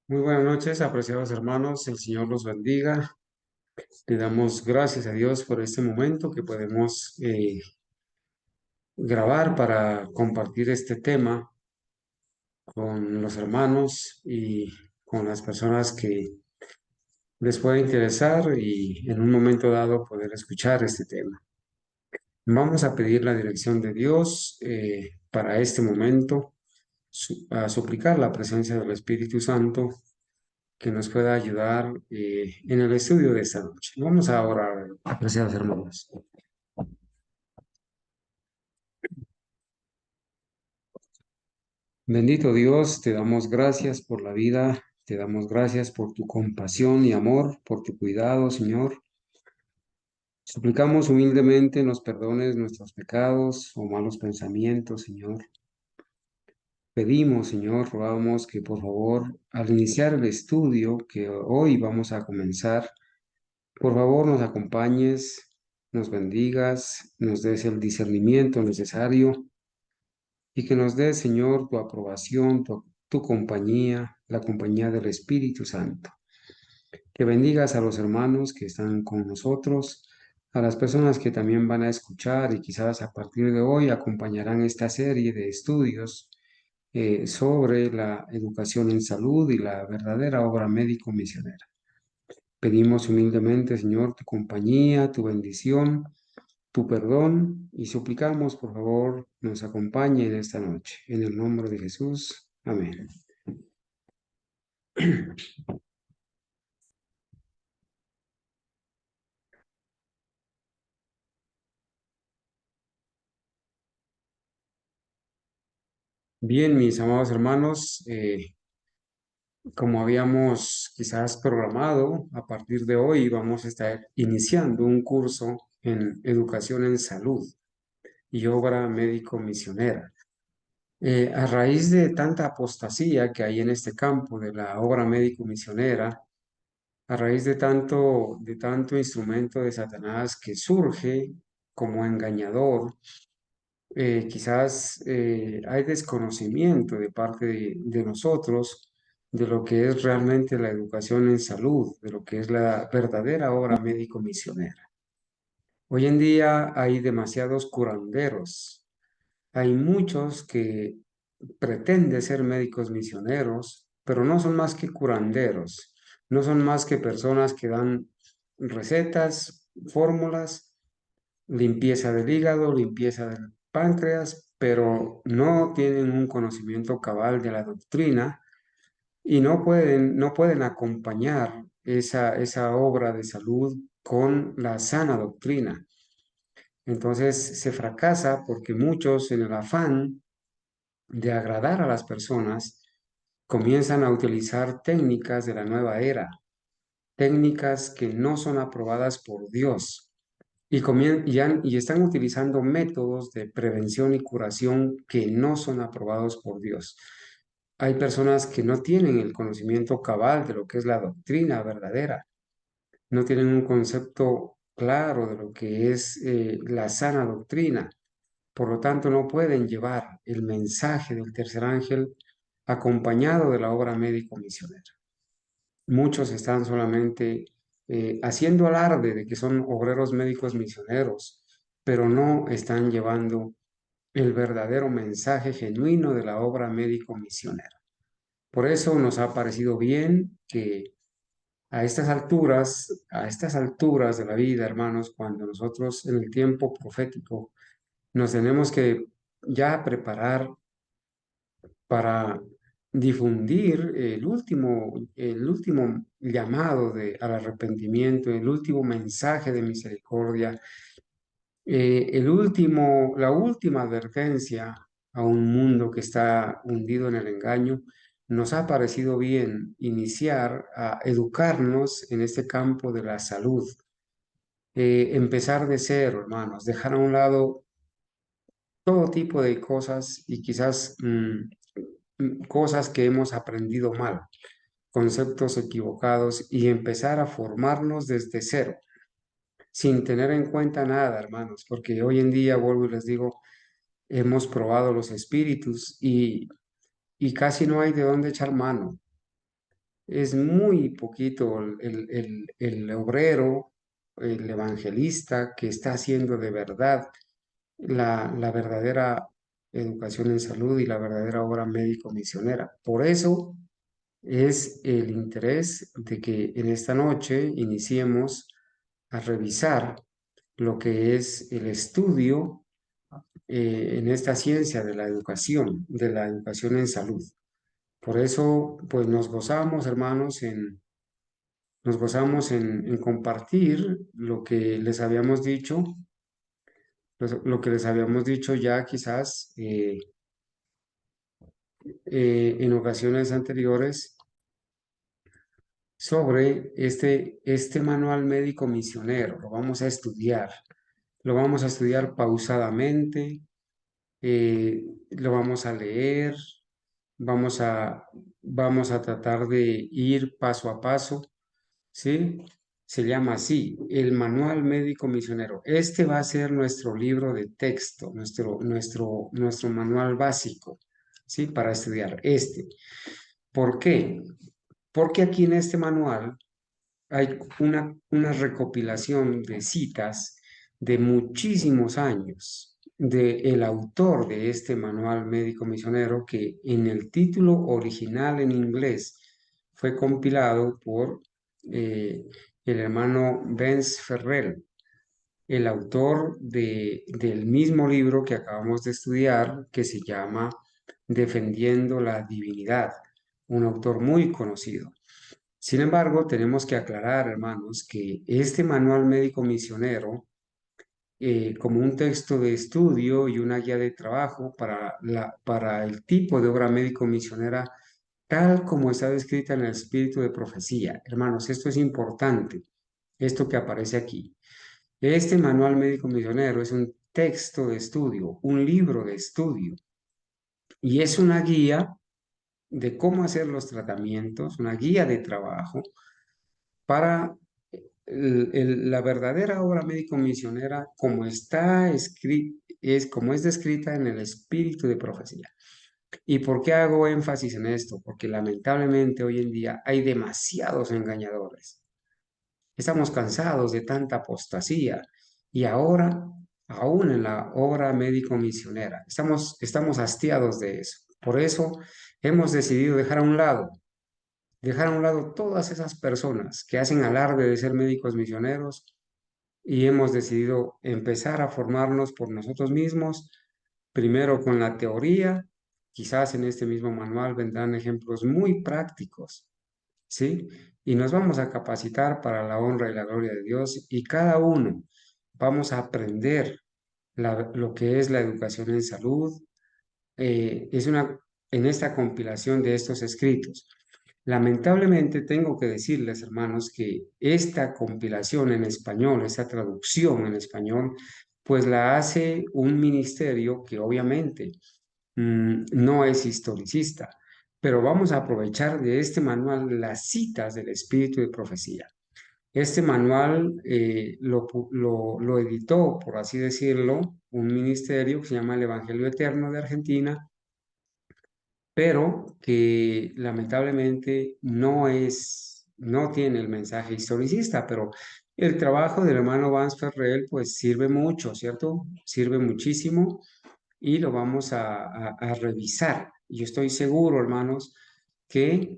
Muy buenas noches, apreciados hermanos. El Señor los bendiga. Le damos gracias a Dios por este momento que podemos grabar para compartir este tema con los hermanos y con las personas que les pueda interesar y en un momento dado poder escuchar este tema. Vamos a pedir la dirección de Dios para este momento, a suplicar la presencia del Espíritu Santo que nos pueda ayudar en el estudio de esta noche. Vamos a orar, apreciados hermanos. Bendito Dios, te damos gracias por la vida, te damos gracias por tu compasión y amor, por tu cuidado, Señor. Suplicamos humildemente nos perdones nuestros pecados o malos pensamientos, Señor. Pedimos, Señor, rogamos que por favor, al iniciar el estudio que hoy vamos a comenzar, por favor nos acompañes, nos bendigas, nos des el discernimiento necesario y que nos des, Señor, tu aprobación, tu compañía, la compañía del Espíritu Santo. Que bendigas a los hermanos que están con nosotros, a las personas que también van a escuchar y quizás a partir de hoy acompañarán esta serie de estudios sobre la educación en salud y la verdadera obra médico-misionera. Pedimos humildemente, Señor, tu compañía, tu bendición, tu perdón y suplicamos, por favor, nos acompañe en esta noche. En el nombre de Jesús. Amén. Bien, mis amados hermanos, como habíamos quizás programado, a partir de hoy vamos a estar iniciando un curso en educación en salud y obra médico-misionera. A raíz de tanta apostasía que hay en este campo de la obra médico-misionera, a raíz de tanto instrumento de Satanás que surge como engañador, quizás hay desconocimiento de parte de nosotros de lo que es realmente la educación en salud, de lo que es la verdadera obra médico-misionera. Hoy en día hay demasiados curanderos, hay muchos que pretenden ser médicos misioneros, pero no son más que curanderos, no son más que personas que dan recetas, fórmulas, limpieza del hígado, limpieza del páncreas, pero no tienen un conocimiento cabal de la doctrina y no pueden acompañar esa obra de salud con la sana doctrina. Entonces se fracasa porque muchos en el afán de agradar a las personas comienzan a utilizar técnicas de la nueva era, técnicas que no son aprobadas por Dios y están utilizando métodos de prevención y curación que no son aprobados por Dios. Hay personas que no tienen el conocimiento cabal de lo que es la doctrina verdadera, no tienen un concepto claro de lo que es la sana doctrina. Por lo tanto, no pueden llevar el mensaje del tercer ángel acompañado de la obra médico-misionera. Muchos están solamente haciendo alarde de que son obreros médicos misioneros, pero no están llevando el verdadero mensaje genuino de la obra médico-misionera. Por eso nos ha parecido bien que a estas alturas de la vida, hermanos, cuando nosotros en el tiempo profético nos tenemos que ya preparar para difundir el último llamado al arrepentimiento, el último mensaje de misericordia, la última advertencia a un mundo que está hundido en el engaño. Nos ha parecido bien iniciar a educarnos en este campo de la salud, empezar de cero, hermanos, dejar a un lado todo tipo de cosas y quizás cosas que hemos aprendido mal, conceptos equivocados y empezar a formarnos desde cero, sin tener en cuenta nada, hermanos, porque hoy en día, vuelvo y les digo, hemos probado los espíritus y casi no hay de dónde echar mano. Es muy poquito el obrero, el evangelista que está haciendo de verdad la verdadera educación en salud y la verdadera obra médico-misionera. Por eso es el interés de que en esta noche iniciemos a revisar lo que es el estudio en esta ciencia de la educación en salud. Por eso, pues nos gozamos, hermanos, nos gozamos en compartir lo que les habíamos dicho, lo que les habíamos dicho ya quizás en ocasiones anteriores sobre este manual médico misionero. Lo vamos a estudiar. Lo vamos a estudiar pausadamente, lo vamos a leer, vamos a, vamos a tratar de ir paso a paso, ¿sí? Se llama así, el Manual Médico Misionero. Este va a ser nuestro libro de texto, nuestro manual básico, ¿sí? Para estudiar este. ¿Por qué? Porque aquí en este manual hay una recopilación de citas de muchísimos años del autor de este manual médico misionero que en el título original en inglés fue compilado por eh, el hermano Benz Ferrell, el autor del mismo libro que acabamos de estudiar, que se llama Defendiendo la Divinidad, un autor muy conocido. Sin embargo, tenemos que aclarar, hermanos, que este manual médico misionero, como un texto de estudio y una guía de trabajo para el tipo de obra médico misionera, tal como está descrita en el espíritu de profecía. Hermanos, esto es importante, esto que aparece aquí. Este manual médico misionero es un texto de estudio, un libro de estudio, y es una guía de cómo hacer los tratamientos, una guía de trabajo para la verdadera obra médico-misionera como está escrita, como es descrita en el espíritu de profecía. ¿Y por qué hago énfasis en esto? Porque lamentablemente hoy en día hay demasiados engañadores. Estamos cansados de tanta apostasía y ahora, aún en la obra médico-misionera, estamos hastiados de eso. Por eso hemos decidido dejar a un lado todas esas personas que hacen alarde de ser médicos misioneros y hemos decidido empezar a formarnos por nosotros mismos, primero con la teoría, quizás en este mismo manual vendrán ejemplos muy prácticos, ¿sí? Y nos vamos a capacitar para la honra y la gloria de Dios y cada uno vamos a aprender lo que es la educación en salud, en esta compilación de estos escritos. Lamentablemente tengo que decirles, hermanos, que esta compilación en español, esta traducción en español, pues la hace un ministerio que obviamente no es historicista, pero vamos a aprovechar de este manual las citas del Espíritu de Profecía. Este manual lo editó, por así decirlo, un ministerio que se llama el Evangelio Eterno de Argentina, pero que lamentablemente no tiene el mensaje historicista, pero el trabajo del hermano Vance Ferrell pues sirve mucho, ¿cierto? Sirve muchísimo y lo vamos a revisar. Yo estoy seguro, hermanos, que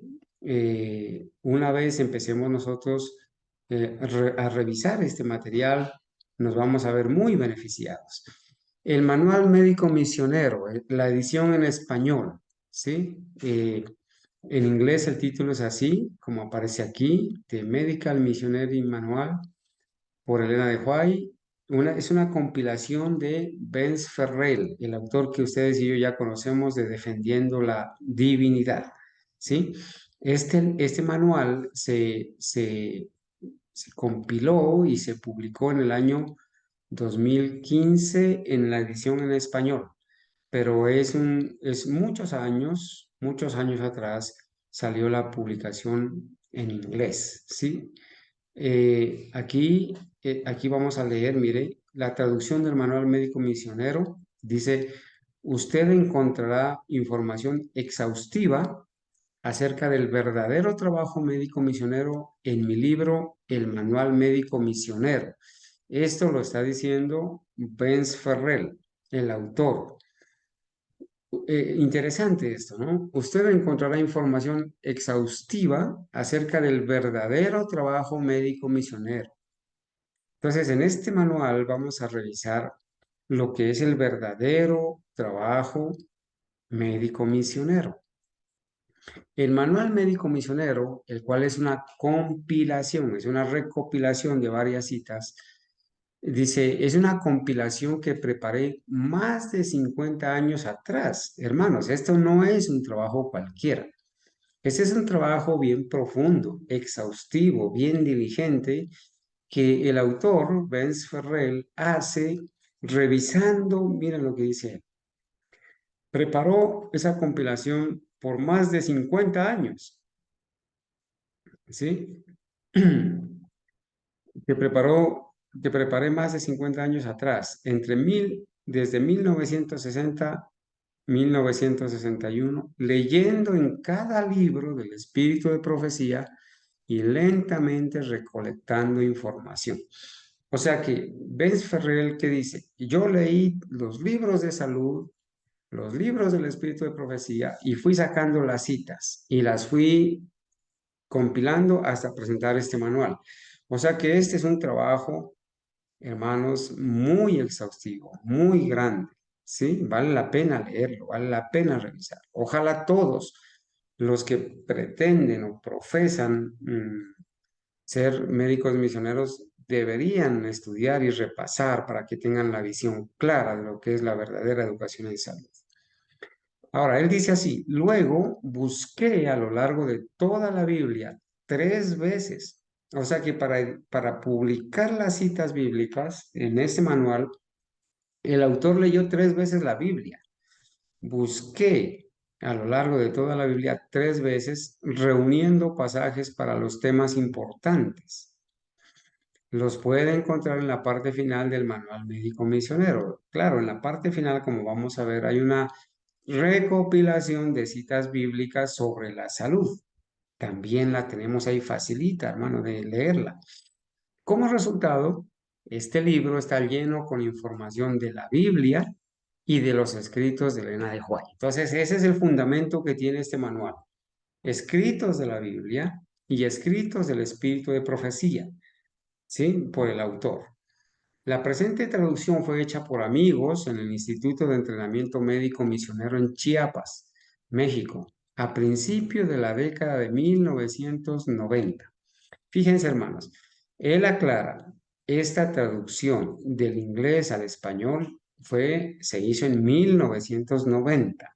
una vez empecemos nosotros a revisar este material, nos vamos a ver muy beneficiados. El manual médico misionero, la edición en español, ¿sí? En inglés el título es así, como aparece aquí, The Medical Missionary Manual por Elena de White. Es una compilación de Benz Ferrell, el autor que ustedes y yo ya conocemos de Defendiendo la Divinidad, ¿sí? Este manual se compiló y se publicó en el año 2015 en la edición en español, pero es muchos años atrás salió la publicación en inglés, ¿sí? Aquí vamos a leer, mire, la traducción del Manual Médico Misionero dice, usted encontrará información exhaustiva acerca del verdadero trabajo médico misionero en mi libro El Manual Médico Misionero. Esto lo está diciendo Benz Ferrell, el autor. Interesante esto, ¿no? Usted encontrará información exhaustiva acerca del verdadero trabajo médico misionero. Entonces, en este manual vamos a revisar lo que es el verdadero trabajo médico misionero. El manual médico misionero, el cual es una compilación, es una recopilación de varias citas, dice, es una compilación que preparé más de 50 años atrás. Hermanos, esto no es un trabajo cualquiera. Este es un trabajo bien profundo, exhaustivo, bien diligente, que el autor, Benz Ferrell, hace revisando, miren lo que dice él. Preparó esa compilación por más de 50 años, ¿sí? Que preparé más de 50 años atrás, desde 1960, 1961, leyendo en cada libro del Espíritu de Profecía y lentamente recolectando información. O sea que Benz Ferrell que dice, yo leí los libros de salud, los libros del Espíritu de Profecía y fui sacando las citas y las fui compilando hasta presentar este manual. O sea que este es un trabajo, hermanos, muy exhaustivo, muy grande, ¿sí? Vale la pena leerlo, vale la pena revisar. Ojalá todos los que pretenden o profesan ser médicos misioneros deberían estudiar y repasar para que tengan la visión clara de lo que es la verdadera educación en salud. Ahora, él dice así, luego busqué a lo largo de toda la Biblia 3 veces. O sea que para publicar las citas bíblicas en este manual, el autor leyó 3 veces la Biblia. Busqué a lo largo de toda la Biblia 3 veces, reuniendo pasajes para los temas importantes. Los puede encontrar en la parte final del manual médico misionero. Claro, en la parte final, como vamos a ver, hay una recopilación de citas bíblicas sobre la salud. También la tenemos ahí facilita, hermano, de leerla. Como resultado, este libro está lleno con información de la Biblia y de los escritos de Elena de White. Entonces, ese es el fundamento que tiene este manual. Escritos de la Biblia y escritos del Espíritu de Profecía, ¿sí? Por el autor. La presente traducción fue hecha por amigos en el Instituto de Entrenamiento Médico Misionero en Chiapas, México, a principios de la década de 1990. Fíjense, hermanos, él aclara, esta traducción del inglés al español se hizo en 1990.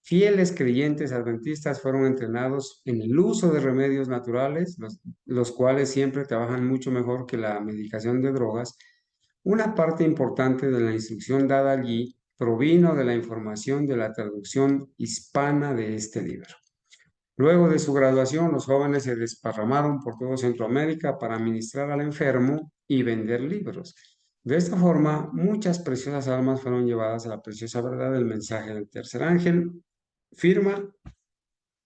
Fieles creyentes adventistas fueron entrenados en el uso de remedios naturales, los cuales siempre trabajan mucho mejor que la medicación de drogas. Una parte importante de la instrucción dada allí provino de la información de la traducción hispana de este libro. Luego de su graduación, los jóvenes se desparramaron por todo Centroamérica para ministrar al enfermo y vender libros. De esta forma, muchas preciosas almas fueron llevadas a la preciosa verdad del mensaje del tercer ángel. Firma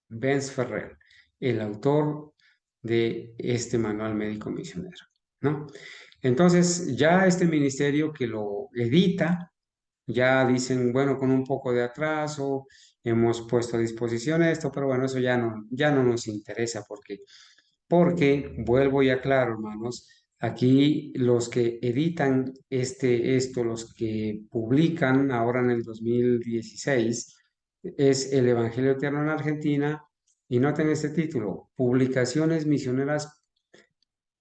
Benz Ferrer, el autor de este manual médico misionero, ¿no? Entonces, ya este ministerio que lo edita, ya dicen, bueno, con un poco de atraso, hemos puesto a disposición esto, pero bueno, eso ya no nos interesa porque vuelvo y aclaro, hermanos, aquí los que editan los que publican ahora en el 2016, es el Evangelio Eterno en Argentina, y noten este título, Publicaciones Misioneras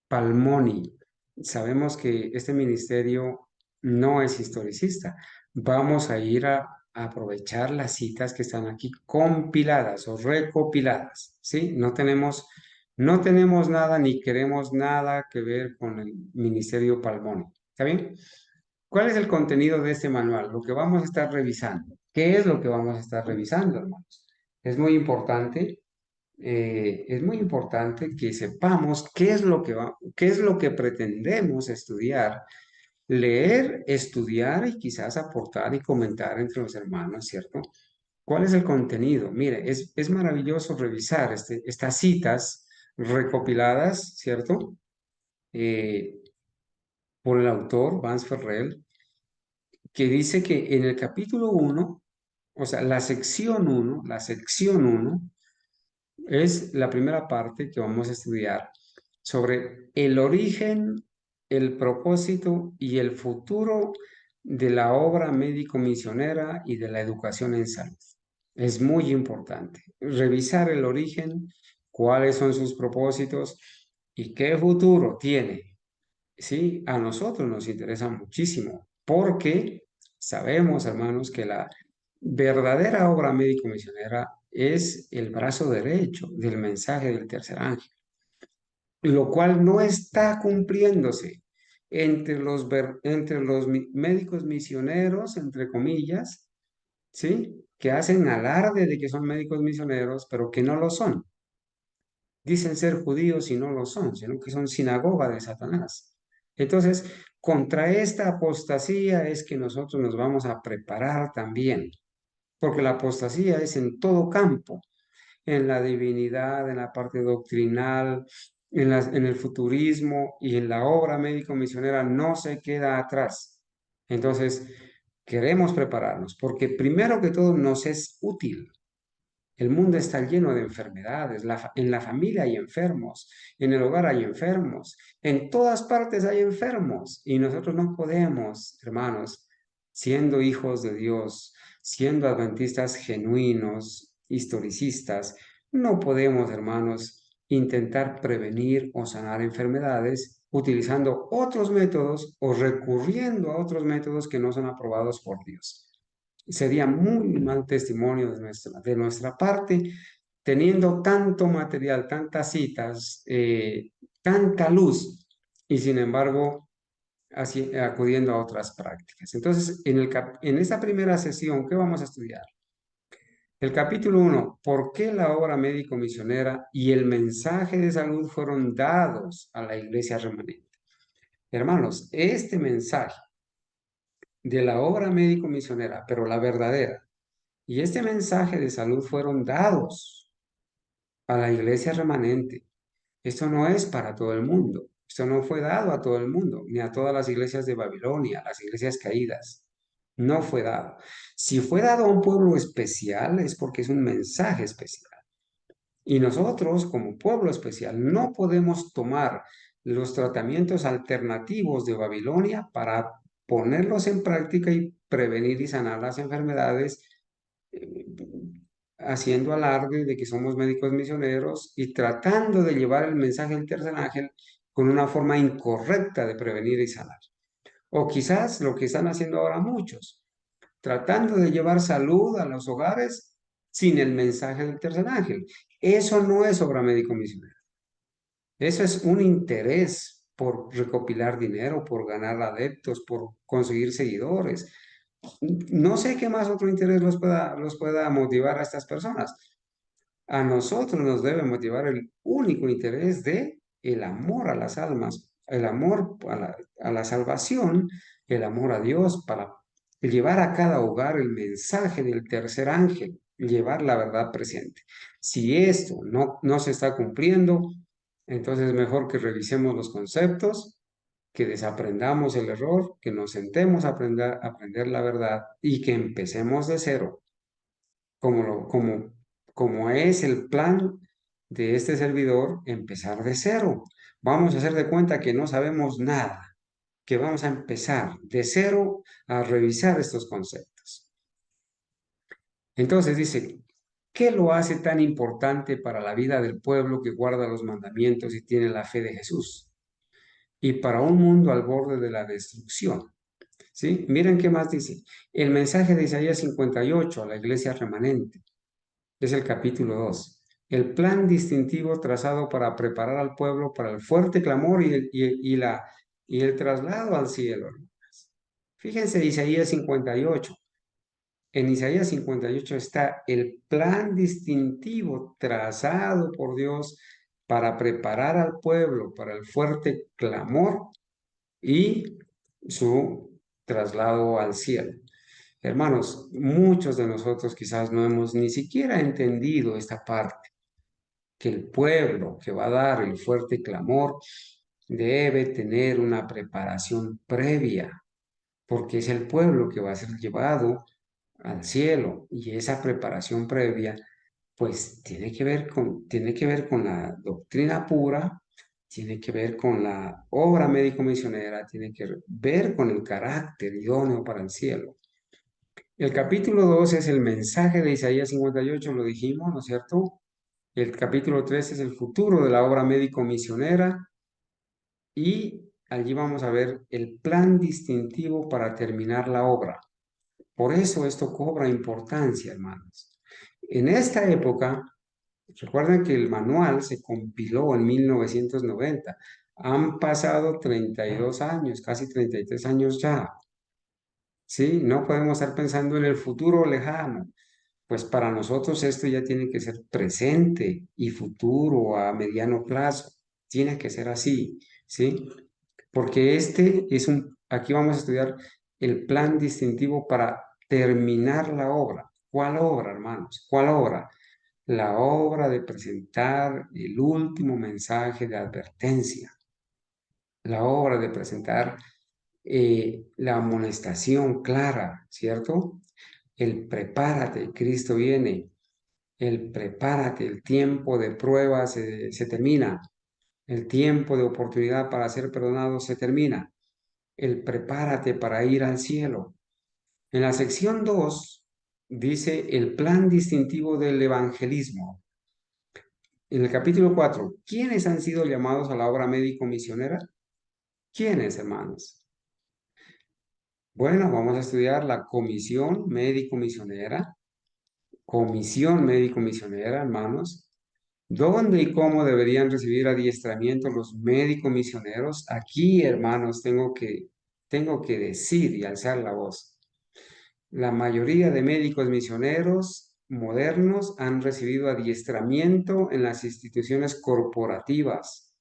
Palmoni. Sabemos que este ministerio no es historicista. Vamos a ir a aprovechar las citas que están aquí compiladas o recopiladas, ¿sí? No tenemos nada ni queremos nada que ver con el ministerio Palmoni. ¿Está bien? ¿Cuál es el contenido de este manual? Lo que vamos a estar revisando. ¿Qué es lo que vamos a estar revisando, hermanos? Es muy importante es muy importante que sepamos qué es lo que pretendemos estudiar, leer, estudiar y quizás aportar y comentar entre los hermanos, ¿cierto? ¿Cuál es el contenido? Mire, es maravilloso revisar estas citas recopiladas, ¿cierto? Eh, por el autor, Vance Ferrell, que dice que en el capítulo 1, o sea, la sección 1 es la primera parte que vamos a estudiar sobre el origen, el propósito y el futuro de la obra médico-misionera y de la educación en salud. Es muy importante revisar el origen, cuáles son sus propósitos y qué futuro tiene. Sí, a nosotros nos interesa muchísimo porque sabemos, hermanos, que la verdadera obra médico-misionera es el brazo derecho del mensaje del tercer ángel, lo cual no está cumpliéndose entre los médicos misioneros, entre comillas, ¿sí? Que hacen alarde de que son médicos misioneros, pero que no lo son. Dicen ser judíos y no lo son, sino que son sinagoga de Satanás. Entonces, contra esta apostasía es que nosotros nos vamos a preparar también, porque la apostasía es en todo campo, en la divinidad, en la parte doctrinal, en el futurismo y en la obra médico-misionera no se queda atrás. Entonces, queremos prepararnos, porque primero que todo nos es útil. El mundo está lleno de enfermedades, en la familia hay enfermos, en el hogar hay enfermos, en todas partes hay enfermos y nosotros no podemos, hermanos, siendo hijos de Dios, siendo adventistas genuinos, historicistas, no podemos, hermanos, intentar prevenir o sanar enfermedades utilizando otros métodos o recurriendo a otros métodos que no son aprobados por Dios. Sería muy mal testimonio de nuestra parte, teniendo tanto material, tantas citas, tanta luz, y sin embargo acudiendo a otras prácticas. Entonces, en esta primera sesión, ¿qué vamos a estudiar? El capítulo 1, ¿por qué la obra médico-misionera y el mensaje de salud fueron dados a la iglesia remanente? Hermanos, este mensaje de la obra médico-misionera, pero la verdadera, y este mensaje de salud fueron dados a la iglesia remanente. Esto no es para todo el mundo. Esto no fue dado a todo el mundo, ni a todas las iglesias de Babilonia, las iglesias caídas. No fue dado. Si fue dado a un pueblo especial es porque es un mensaje especial. Y nosotros, como pueblo especial, no podemos tomar los tratamientos alternativos de Babilonia para ponerlos en práctica y prevenir y sanar las enfermedades, eh, haciendo alarde de que somos médicos misioneros y tratando de llevar el mensaje del tercer ángel con una forma incorrecta de prevenir y sanar. O quizás lo que están haciendo ahora muchos, tratando de llevar salud a los hogares sin el mensaje del tercer ángel. Eso no es obra médico misionera. Eso es un interés por recopilar dinero, por ganar adeptos, por conseguir seguidores. No sé qué más otro interés los pueda motivar a estas personas. A nosotros nos debe motivar el único interés de el amor a las almas, el amor a la salvación, el amor a Dios para llevar a cada hogar el mensaje del tercer ángel, llevar la verdad presente. Si esto no se está cumpliendo, entonces es mejor que revisemos los conceptos, que desaprendamos el error, que nos sentemos a aprender la verdad y que empecemos de cero como es el plan de este servidor, empezar de cero. Vamos a hacer de cuenta que no sabemos nada, que vamos a empezar de cero a revisar estos conceptos. Entonces dice, ¿qué lo hace tan importante para la vida del pueblo que guarda los mandamientos y tiene la fe de Jesús? Y para un mundo al borde de la destrucción. ¿Sí? Miren qué más dice. El mensaje de Isaías 58 a la iglesia remanente. Es el capítulo 2. El plan distintivo trazado para preparar al pueblo para el fuerte clamor y el traslado al cielo. Fíjense Isaías 58. En Isaías 58 está el plan distintivo trazado por Dios para preparar al pueblo para el fuerte clamor y su traslado al cielo. Hermanos, muchos de nosotros quizás no hemos ni siquiera entendido esta parte, que el pueblo que va a dar el fuerte clamor debe tener una preparación previa, porque es el pueblo que va a ser llevado al cielo y esa preparación previa pues tiene que ver con la doctrina pura, tiene que ver con la obra médico-misionera, tiene que ver con el carácter idóneo para el cielo. El capítulo 2 es el mensaje de Isaías 58, lo dijimos, ¿no es cierto? El capítulo 3 es el futuro de la obra médico-misionera y allí vamos a ver el plan distintivo para terminar la obra. Por eso esto cobra importancia, hermanos. En esta época, recuerden que el manual se compiló en 1990. Han pasado 32 años, casi 33 años ya. ¿Sí? No podemos estar pensando en el futuro lejano. Pues para nosotros esto ya tiene que ser presente y futuro a mediano plazo. Tiene que ser así, ¿sí? Porque aquí vamos a estudiar el plan distintivo para terminar la obra. ¿Cuál obra, hermanos? ¿Cuál obra? La obra de presentar el último mensaje de advertencia, la obra de presentar la amonestación clara, ¿cierto? El prepárate, Cristo viene, el prepárate, el tiempo de prueba se termina, el tiempo de oportunidad para ser perdonado se termina, el prepárate para ir al cielo. En la sección 2 dice el plan distintivo del evangelismo. En el capítulo 4, ¿quiénes han sido llamados a la obra médico-misionera? ¿Quiénes, hermanos? Bueno, vamos a estudiar la comisión médico-misionera, hermanos. ¿Dónde y cómo deberían recibir adiestramiento los médicos misioneros? Aquí, hermanos, tengo que decir y alzar la voz. La mayoría de médicos misioneros modernos han recibido adiestramiento en las instituciones corporativas,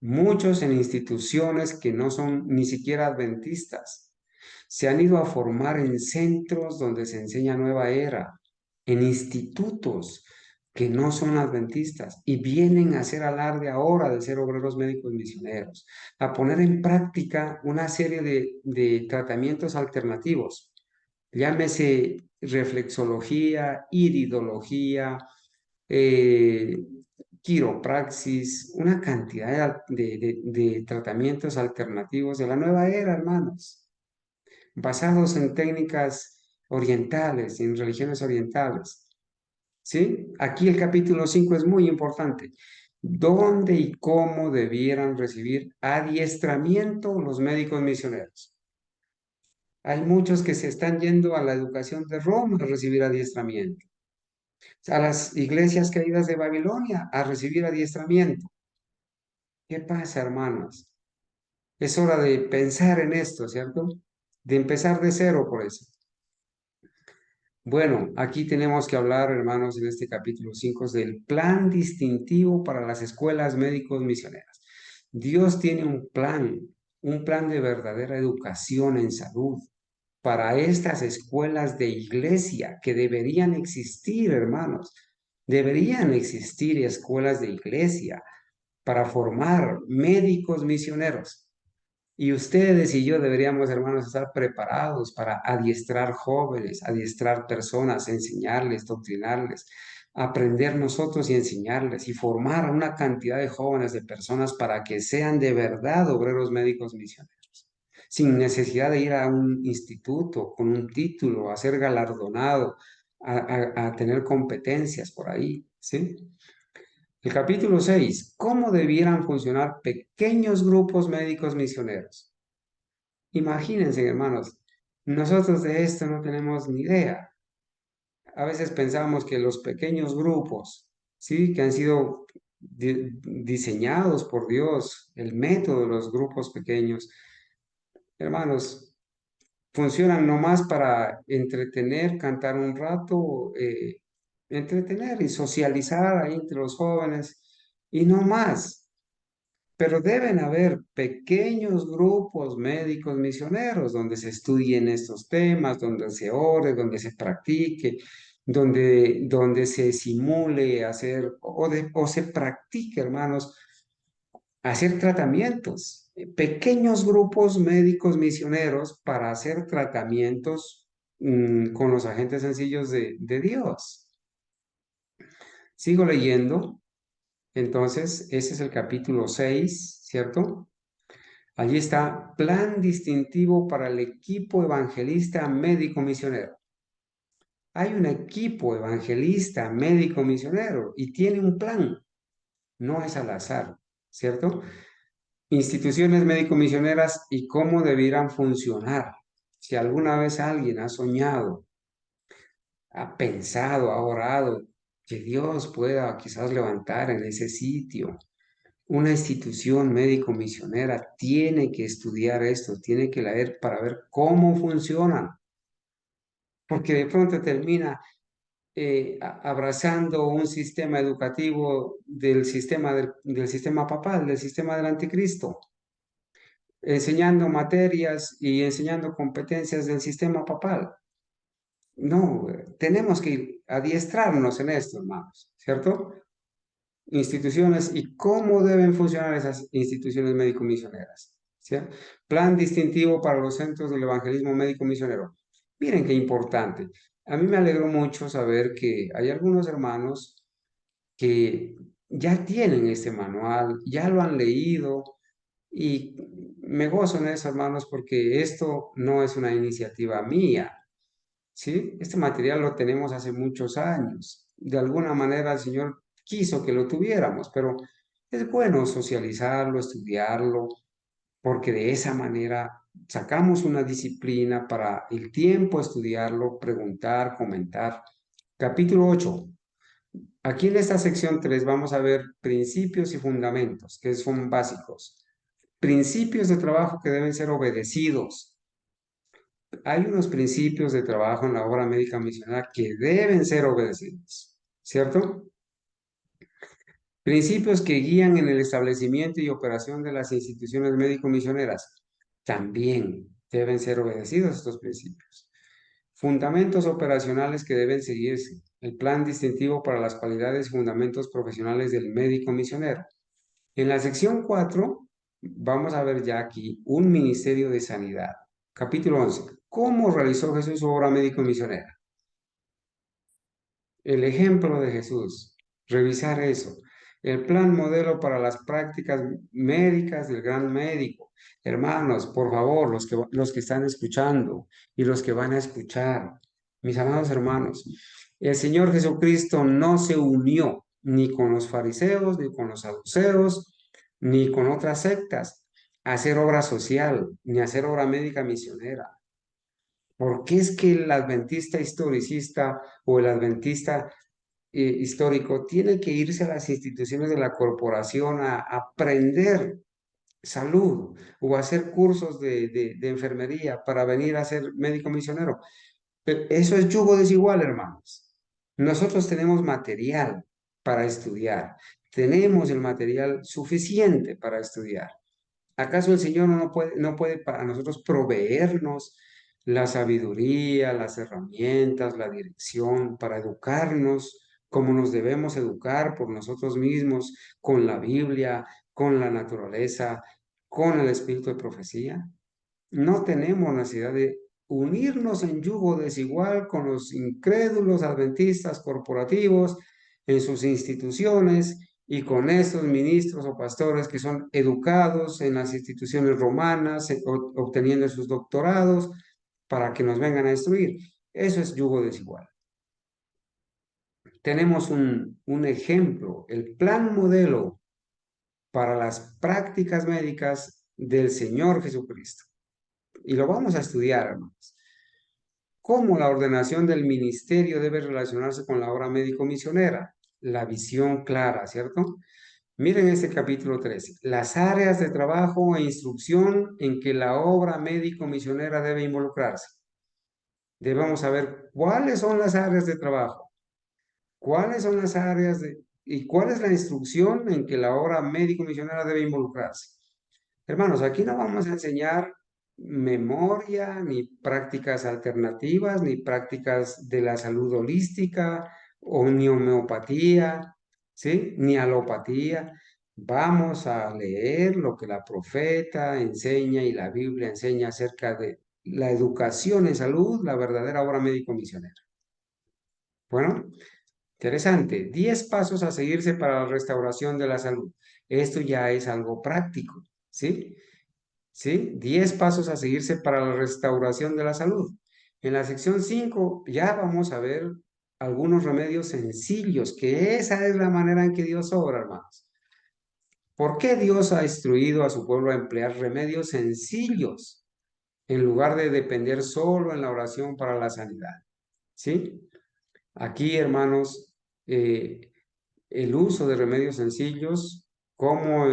muchos en instituciones que no son ni siquiera adventistas. Se han ido a formar en centros donde se enseña nueva era, en institutos que no son adventistas y vienen a hacer alarde ahora de ser obreros médicos misioneros, a poner en práctica una serie de tratamientos alternativos. Llámese reflexología, iridología, eh, quiropraxis, una cantidad de tratamientos alternativos de la nueva era, hermanos, basados en técnicas orientales, en religiones orientales. ¿Sí? Aquí el capítulo 5 es muy importante. ¿Dónde y cómo debieran recibir adiestramiento los médicos misioneros? Hay muchos que se están yendo a la educación de Roma a recibir adiestramiento, a las iglesias caídas de Babilonia a recibir adiestramiento. ¿Qué pasa, hermanos? Es hora de pensar en esto, ¿cierto? De empezar de cero por eso. Bueno, aquí tenemos que hablar, hermanos, en este capítulo 5 del plan distintivo para las escuelas médicos misioneras. Dios tiene un plan de verdadera educación en salud para estas escuelas de iglesia que deberían existir, hermanos. Deberían existir escuelas de iglesia para formar médicos misioneros. Y ustedes y yo deberíamos, hermanos, estar preparados para adiestrar jóvenes, adiestrar personas, enseñarles, doctrinarles, aprender nosotros y enseñarles y formar a una cantidad de jóvenes, de personas para que sean de verdad obreros médicos misioneros, sin necesidad de ir a un instituto con un título, a ser galardonado, a tener competencias por ahí, ¿sí? El capítulo 6, ¿cómo debieran funcionar pequeños grupos médicos misioneros? Imagínense, hermanos, nosotros de esto no tenemos ni idea. A veces pensamos que los pequeños grupos, ¿sí? Que han sido diseñados por Dios, el método de los grupos pequeños, hermanos, funcionan nomás para entretener, cantar un rato, entretener y socializar ahí entre los jóvenes y no más. Pero deben haber pequeños grupos médicos misioneros donde se estudien estos temas, donde se ore, donde se practique, donde se simule hacer o se practique, hermanos, hacer tratamientos. Pequeños grupos médicos misioneros para hacer tratamientos con los agentes sencillos de Dios. Sigo leyendo. Entonces, ese es el capítulo 6, ¿cierto? Allí está, plan distintivo para el equipo evangelista médico misionero. Hay un equipo evangelista médico misionero y tiene un plan, no es al azar, ¿cierto? Instituciones médico misioneras y cómo debieran funcionar. Si alguna vez alguien ha soñado, ha pensado, ha orado, que Dios pueda quizás levantar en ese sitio una institución médico-misionera tiene que estudiar esto, tiene que leer para ver cómo funcionan, porque de pronto termina abrazando un sistema educativo del sistema papal, del sistema del anticristo, enseñando materias y enseñando competencias del sistema papal. No, tenemos que adiestrarnos en esto, hermanos, ¿cierto? Instituciones y cómo deben funcionar esas instituciones médico-misioneras. ¿Sí? Plan distintivo para los centros del evangelismo médico-misionero. Miren qué importante. A mí me alegró mucho saber que hay algunos hermanos que ya tienen este manual, ya lo han leído y me gozo en eso, hermanos, porque esto no es una iniciativa mía. ¿Sí? Este material lo tenemos hace muchos años. De alguna manera el Señor quiso que lo tuviéramos, pero es bueno socializarlo, estudiarlo, porque de esa manera sacamos una disciplina para el tiempo estudiarlo, preguntar, comentar. Capítulo 8. Aquí en esta sección 3 vamos a ver principios y fundamentos, que son básicos. Principios de trabajo que deben ser obedecidos. Hay unos principios de trabajo en la obra médica misionera que deben ser obedecidos, ¿cierto? Principios que guían en el establecimiento y operación de las instituciones médico-misioneras también deben ser obedecidos estos principios. Fundamentos operacionales que deben seguirse. El plan distintivo para las cualidades y fundamentos profesionales del médico misionero. En la sección 4 vamos a ver ya aquí un ministerio de sanidad. Capítulo 11. ¿Cómo realizó Jesús su obra médico-misionera? El ejemplo de Jesús. Revisar eso. El plan modelo para las prácticas médicas del gran médico. Hermanos, por favor, los que están escuchando y los que van a escuchar, mis amados hermanos, el Señor Jesucristo no se unió ni con los fariseos, ni con los saduceos, ni con otras sectas a hacer obra social, ni a hacer obra médica misionera. ¿Por qué es que el adventista historicista o el adventista histórico tiene que irse a las instituciones de la corporación a aprender salud o a hacer cursos de enfermería para venir a ser médico misionero? Eso es yugo desigual, hermanos. Nosotros tenemos material para estudiar, tenemos el material suficiente para estudiar. ¿Acaso el Señor no puede para nosotros proveernos la sabiduría, las herramientas, la dirección para educarnos como nos debemos educar por nosotros mismos, con la Biblia, con la naturaleza, con el espíritu de profecía? No tenemos necesidad de unirnos en yugo desigual con los incrédulos adventistas corporativos en sus instituciones y con esos ministros o pastores que son educados en las instituciones romanas, obteniendo sus doctorados para que nos vengan a destruir. Eso es yugo desigual. Tenemos un ejemplo, el plan modelo para las prácticas médicas del Señor Jesucristo. Y lo vamos a estudiar, hermanos. ¿Cómo la ordenación del ministerio debe relacionarse con la obra médico-misionera? La visión clara, ¿cierto? Miren este capítulo 13. Las áreas de trabajo e instrucción en que la obra médico-misionera debe involucrarse. Debemos saber cuáles son las áreas de trabajo, cuáles son las áreas ¿Y cuál es la instrucción en que la obra médico-misionera debe involucrarse? Hermanos, aquí no vamos a enseñar memoria, ni prácticas alternativas, ni prácticas de la salud holística, o ni homeopatía, ¿sí? Ni alopatía. Vamos a leer lo que la profeta enseña y la Biblia enseña acerca de la educación en salud, la verdadera obra médico-misionera. Bueno, interesante. 10 pasos a seguirse para la restauración de la salud. Esto ya es algo práctico, ¿sí? ¿Sí? 10 pasos a seguirse para la restauración de la salud. En la sección 5 ya vamos a ver algunos remedios sencillos, que esa es la manera en que Dios obra, hermanos. ¿Por qué Dios ha instruido a su pueblo a emplear remedios sencillos en lugar de depender solo en la oración para la sanidad? ¿Sí? Aquí, hermanos, el uso de remedios sencillos, cómo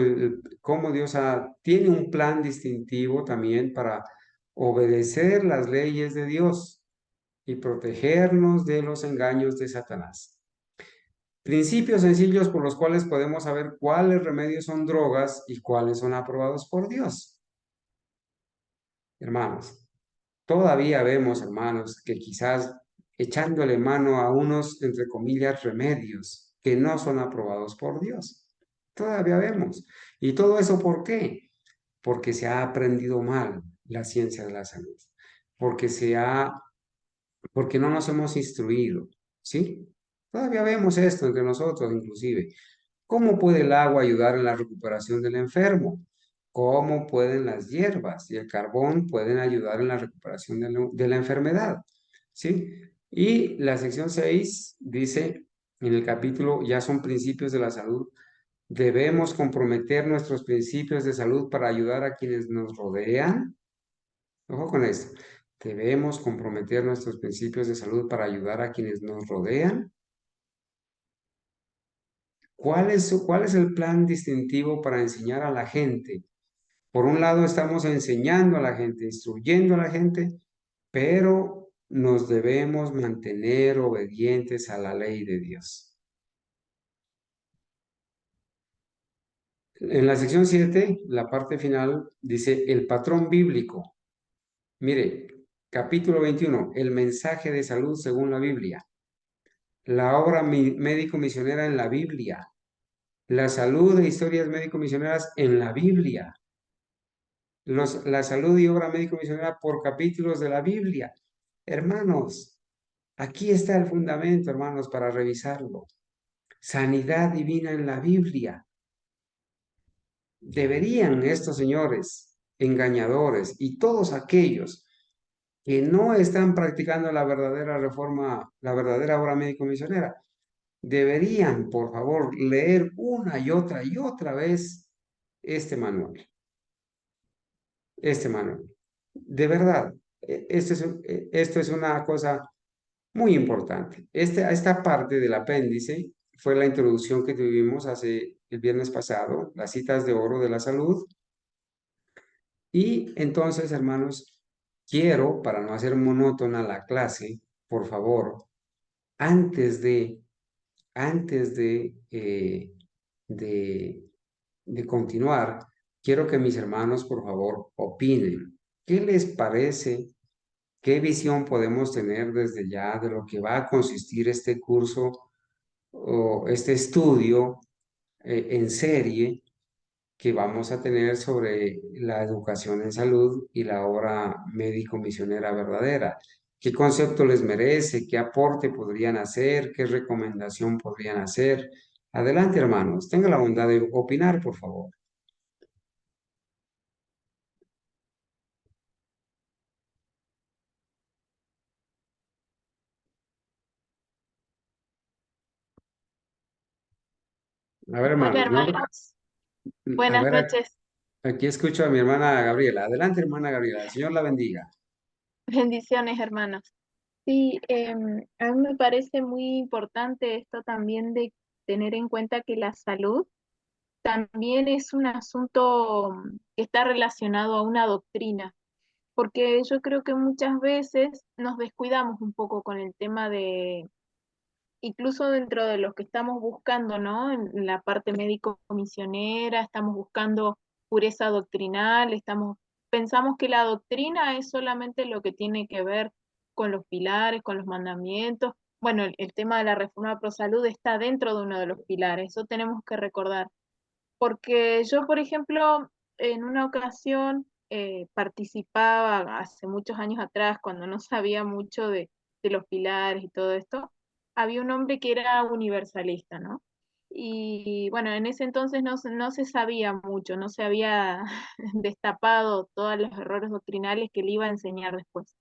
Dios tiene un plan distintivo también para obedecer las leyes de Dios y protegernos de los engaños de Satanás. Principios sencillos por los cuales podemos saber cuáles remedios son drogas y cuáles son aprobados por Dios. Hermanos, todavía vemos, hermanos, que quizás echándole mano a unos, entre comillas, remedios que no son aprobados por Dios. Todavía vemos. ¿Y todo eso por qué? Porque se ha aprendido mal la ciencia de la salud. Porque porque no nos hemos instruido, ¿sí? Todavía vemos esto entre nosotros, inclusive. ¿Cómo puede el agua ayudar en la recuperación del enfermo? ¿Cómo pueden las hierbas y el carbón pueden ayudar en la recuperación de la enfermedad? ¿Sí? Y la sección 6 dice, en el capítulo, ya son principios de la salud, debemos comprometer nuestros principios de salud para ayudar a quienes nos rodean. Ojo con esto. Debemos comprometer nuestros principios de salud para ayudar a quienes nos rodean. Cuál es el plan distintivo para enseñar a la gente? Por un lado, estamos enseñando a la gente, instruyendo a la gente, pero nos debemos mantener obedientes a la ley de Dios. En la sección 7, la parte final, dice el patrón bíblico. Mire, capítulo 21, el mensaje de salud según la Biblia. La obra médico-misionera en la Biblia. La salud e historias médico-misioneras en la Biblia. La salud y obra médico-misionera por capítulos de la Biblia. Hermanos, aquí está el fundamento, hermanos, para revisarlo. Sanidad divina en la Biblia. Deberían estos señores engañadores y todos aquellos que no están practicando la verdadera reforma, la verdadera obra médico-misionera, deberían, por favor, leer una y otra vez este manual. Este manual. De verdad, esto es una cosa muy importante. Esta parte del apéndice fue la introducción que tuvimos hace el viernes pasado, las citas de oro de la salud. Y entonces, hermanos, quiero, para no hacer monótona la clase, por favor, antes de, antes de, de continuar, quiero que mis hermanos, por favor, opinen. ¿Qué les parece? ¿Qué visión podemos tener desde ya de lo que va a consistir este curso o este estudio en serie que vamos a tener sobre la educación en salud y la obra médico-misionera verdadera? ¿Qué concepto les merece? ¿Qué aporte podrían hacer? ¿Qué recomendación podrían hacer? Adelante, hermanos, tengan la bondad de opinar, por favor. A ver, Hola hermanos, ¿no? hermanos, A buenas ver, noches, aquí escucho a mi hermana Gabriela. Adelante, hermana Gabriela. El Señor la bendiga. bendiciones hermanos. Sí, a mí me parece muy importante esto también de tener en cuenta que la salud también es un asunto que está relacionado a una doctrina, porque yo creo que muchas veces nos descuidamos un poco con el tema incluso dentro de los que estamos buscando, ¿no? En la parte médico-misionera, estamos buscando pureza doctrinal, pensamos que la doctrina es solamente lo que tiene que ver con los pilares, con los mandamientos. Bueno, el tema de la reforma pro salud está dentro de uno de los pilares, eso tenemos que recordar. Porque yo, por ejemplo, en una ocasión participaba hace muchos años atrás, cuando no sabía mucho de los pilares y todo esto, había un hombre que era universalista, ¿no? Y bueno, en ese entonces no se sabía mucho, no se había destapado todos los errores doctrinales que le iba a enseñar después.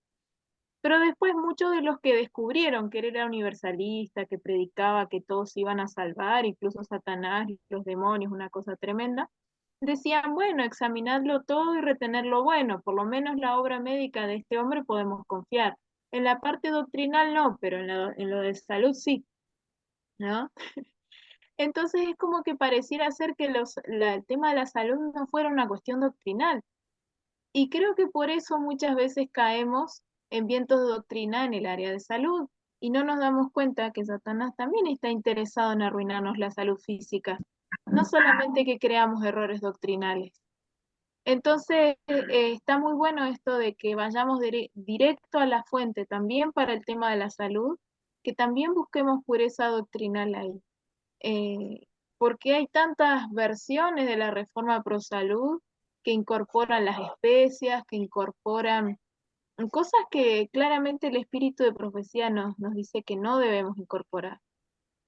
Pero después muchos de los que descubrieron que él era universalista, que predicaba que todos se iban a salvar, incluso Satanás, los demonios, una cosa tremenda, decían, bueno, examinadlo todo y retener lo bueno, por lo menos la obra médica de este hombre podemos confiar. En la parte doctrinal no, pero en lo de salud sí, ¿no? Entonces es como que pareciera ser que el tema de la salud no fuera una cuestión doctrinal, y creo que por eso muchas veces caemos en vientos de doctrina en el área de salud y no nos damos cuenta que Satanás también está interesado en arruinarnos la salud física, no solamente que creamos errores doctrinales. Entonces, está muy bueno esto de que vayamos directo a la fuente también para el tema de la salud, que también busquemos pureza doctrinal ahí. Eh, porque hay tantas versiones de la reforma pro salud que incorporan las especias, que incorporan cosas que claramente el espíritu de profecía nos dice que no debemos incorporar,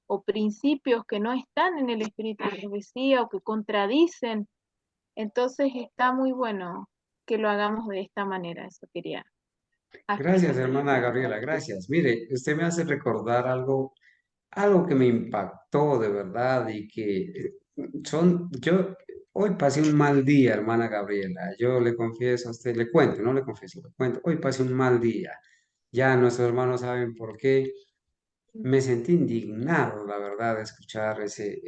o principios que no están en el espíritu de profecía o que contradicen. Entonces está muy bueno que lo hagamos de esta manera, eso quería Gracias, expresar. hermana Gabriela, gracias. Mire, usted me hace recordar algo que me impactó de verdad y que yo hoy pasé un mal día, hermana Gabriela. Yo le confieso a usted, le cuento, no le confieso, le cuento. Hoy pasé un mal día. Ya nuestros hermanos saben por qué. Me sentí indignado, la verdad, de escuchar a ese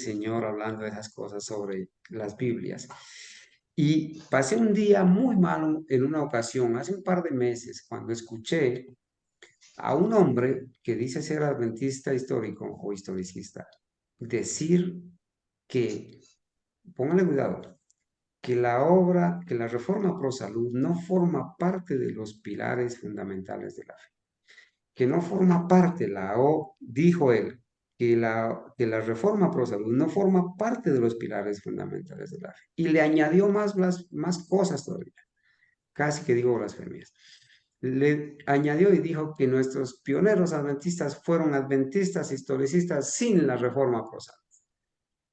señor hablando de esas cosas sobre las Biblias. Y pasé un día muy malo en una ocasión, hace un par de meses, cuando escuché a un hombre que dice ser adventista histórico o historicista decir que, póngale cuidado, que la reforma pro salud no forma parte de los pilares fundamentales de la fe, que no forma parte, dijo él, que la reforma pro salud no forma parte de los pilares fundamentales de la fe. Y le añadió más cosas todavía, casi que digo blasfemias. Le añadió y dijo que nuestros pioneros adventistas fueron adventistas historicistas sin la reforma pro salud,